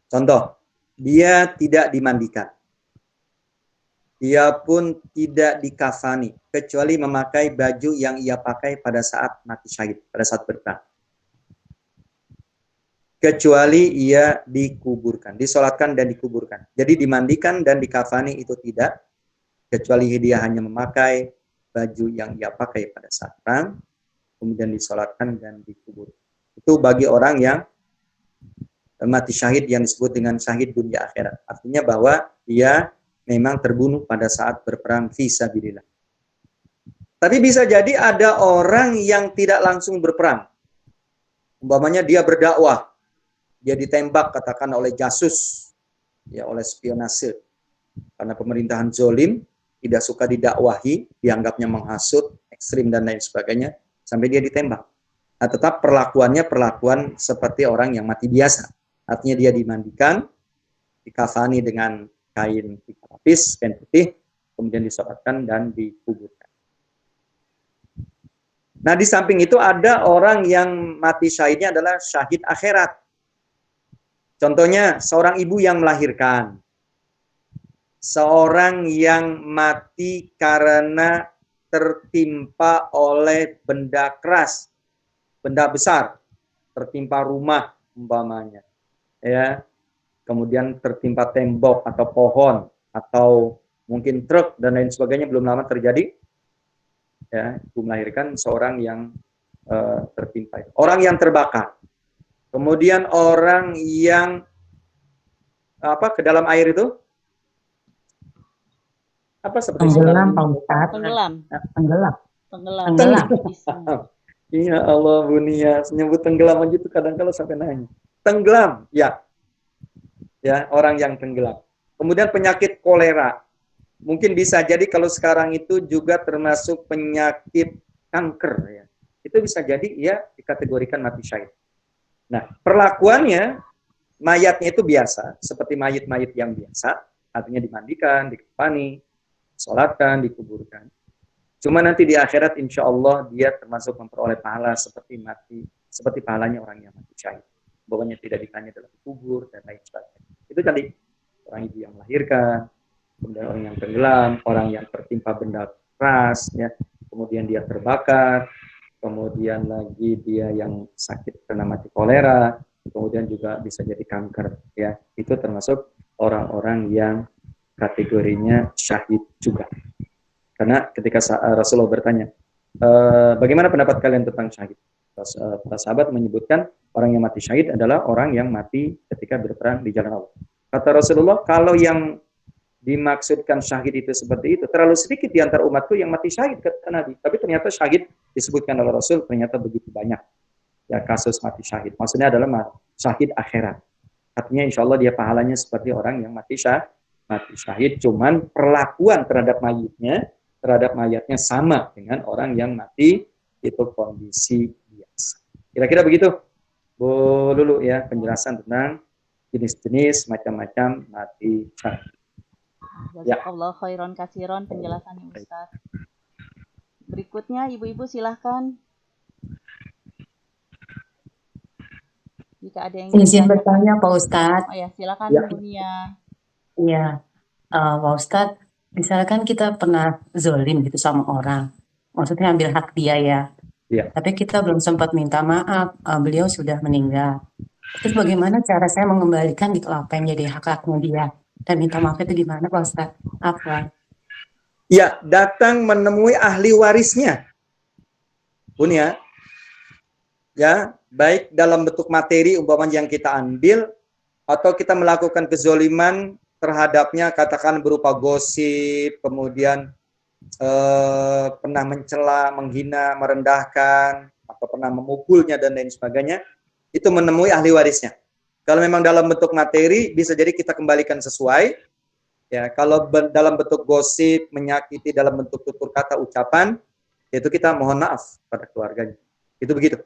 Contoh, dia tidak dimandikan. Dia pun tidak dikafani, kecuali memakai baju yang ia pakai pada saat mati syahid, pada saat berperang. Kecuali ia dikuburkan, disolatkan dan dikuburkan. Jadi dimandikan dan dikafani itu tidak, kecuali dia hanya memakai baju yang ia pakai pada saat perang, kemudian disolatkan dan dikubur. Itu bagi orang yang mati syahid yang disebut dengan syahid dunia akhirat. Artinya bahwa dia memang terbunuh pada saat berperang fisabilillah. Tapi bisa jadi ada orang yang tidak langsung berperang. Umpamanya dia berdakwah, dia ditembak katakan oleh jasus, ya, oleh spionase. Karena pemerintahan zolim, tidak suka didakwahi, dianggapnya menghasut, ekstrim dan lain sebagainya, sampai dia ditembak. Nah, tetap perlakuannya perlakuan seperti orang yang mati biasa. Artinya dia dimandikan, dikafani dengan kain 3 lapis, kain putih, kemudian disolatkan dan dikuburkan. Nah, di samping itu ada orang yang mati syahidnya adalah syahid akhirat. Contohnya seorang ibu yang melahirkan, seorang yang mati karena tertimpa oleh benda keras, benda besar, tertimpa rumah, umpamanya, ya, kemudian tertimpa tembok atau pohon atau mungkin truk dan lain sebagainya, belum lama terjadi, ya, ibu melahirkan seorang yang tertimpa, orang yang terbakar, kemudian orang yang ke dalam air itu seperti Tenggelam, Pak Ustadz. Tenggelam. Tenggelam. Tenggelam. Tenggelam. Iya Allah, Bu Nia, nyebut tenggelam aja tuh kadang kalau sampai nanya. Tenggelam, ya. Ya, orang yang tenggelam. Kemudian penyakit kolera. Mungkin bisa jadi kalau sekarang itu juga termasuk penyakit kanker, ya. Itu bisa jadi ya dikategorikan mati syahid. Nah, perlakuannya mayatnya itu biasa, seperti mayit-mayit yang biasa, artinya dimandikan, dikepani, sholatkan, dikuburkan. Cuma nanti di akhirat insya Allah dia termasuk memperoleh pahala seperti pahalanya orang yang mati syahid. Bahwanya tidak ditanya dalam kubur dan lain sebagainya. Itu tadi orang ibu yang melahirkan, kemudian orang yang tenggelam, orang yang tertimpa benda keras, ya, kemudian dia terbakar, kemudian lagi dia yang sakit karena mati kolera, kemudian juga bisa jadi kanker, ya. Itu termasuk orang-orang yang kategorinya syahid juga. Karena ketika Rasulullah bertanya, bagaimana pendapat kalian tentang syahid? Para sahabat menyebutkan orang yang mati syahid adalah orang yang mati ketika berperang di jalan Allah. Kata Rasulullah, kalau yang dimaksudkan syahid itu seperti itu, terlalu sedikit di antara umatku yang mati syahid, kata Nabi. Tapi ternyata syahid disebutkan oleh Rasul ternyata begitu banyak. Ya, kasus mati syahid. Maksudnya adalah syahid akhirat. Artinya insya Allah dia pahalanya seperti orang yang mati syahid, cuman perlakuan terhadap mayatnya sama dengan orang yang mati itu kondisi biasa. Kira-kira begitu, Bu Lulu, ya, penjelasan tentang jenis-jenis macam-macam mati syahid. Jazakallah khairan katsiran penjelasannya Ustaz. Berikutnya ibu-ibu silahkan. Jika ada yang Izin bertanya Pak Ustadz. Oh ya, silakan Bu Nia. Iya, Pak Ustadz, misalkan kita pernah zolim gitu sama orang, maksudnya ambil hak dia ya. Iya. Tapi kita belum sempat minta maaf, beliau sudah meninggal. Terus bagaimana cara saya mengembalikan gitu apa yang jadi hak-haknya dia? Dan minta maaf itu gimana Pak Ustadz? Apa? Ya, datang menemui ahli warisnya. Pun ya. Ya, baik dalam bentuk materi umpamanya yang kita ambil, atau kita melakukan kezoliman terhadapnya, katakan berupa gosip, kemudian pernah mencela, menghina, merendahkan, atau pernah memukulnya dan lain sebagainya, itu menemui ahli warisnya. Kalau memang dalam bentuk materi, bisa jadi kita kembalikan sesuai. Ya, kalau dalam bentuk gosip, menyakiti dalam bentuk tutur kata, ucapan, itu kita mohon maaf pada keluarganya. Itu begitu.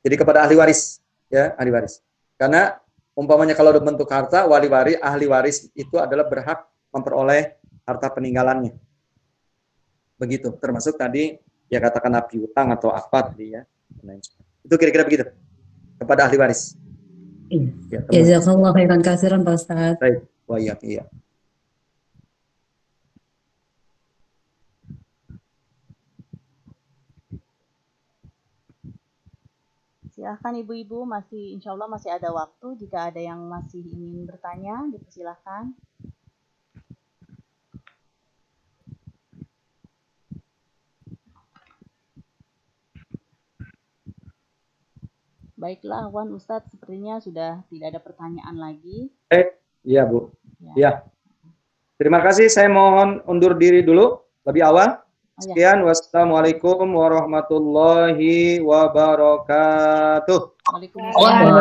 Jadi kepada ahli waris, ya, ahli waris. Karena umpamanya kalau dalam bentuk harta, ahli waris itu adalah berhak memperoleh harta peninggalannya. Begitu. Termasuk tadi ya katakan piutang atau apa tadi, ya. Itu kira-kira begitu. Kepada ahli waris. Iya. Jazakallah khairan katsiran Pak Ustadz. Baik. Wah, iya. Silahkan ibu-ibu, insya Allah masih ada waktu. Jika ada yang masih ingin bertanya, dipersilahkan. Baiklah, Wan Ustadz, sepertinya sudah tidak ada pertanyaan lagi. Iya Bu. Ya. Terima kasih, saya mohon undur diri dulu lebih awal. Sekian, wassalamualaikum warahmatullahi wabarakatuh. Waalaikumsalam.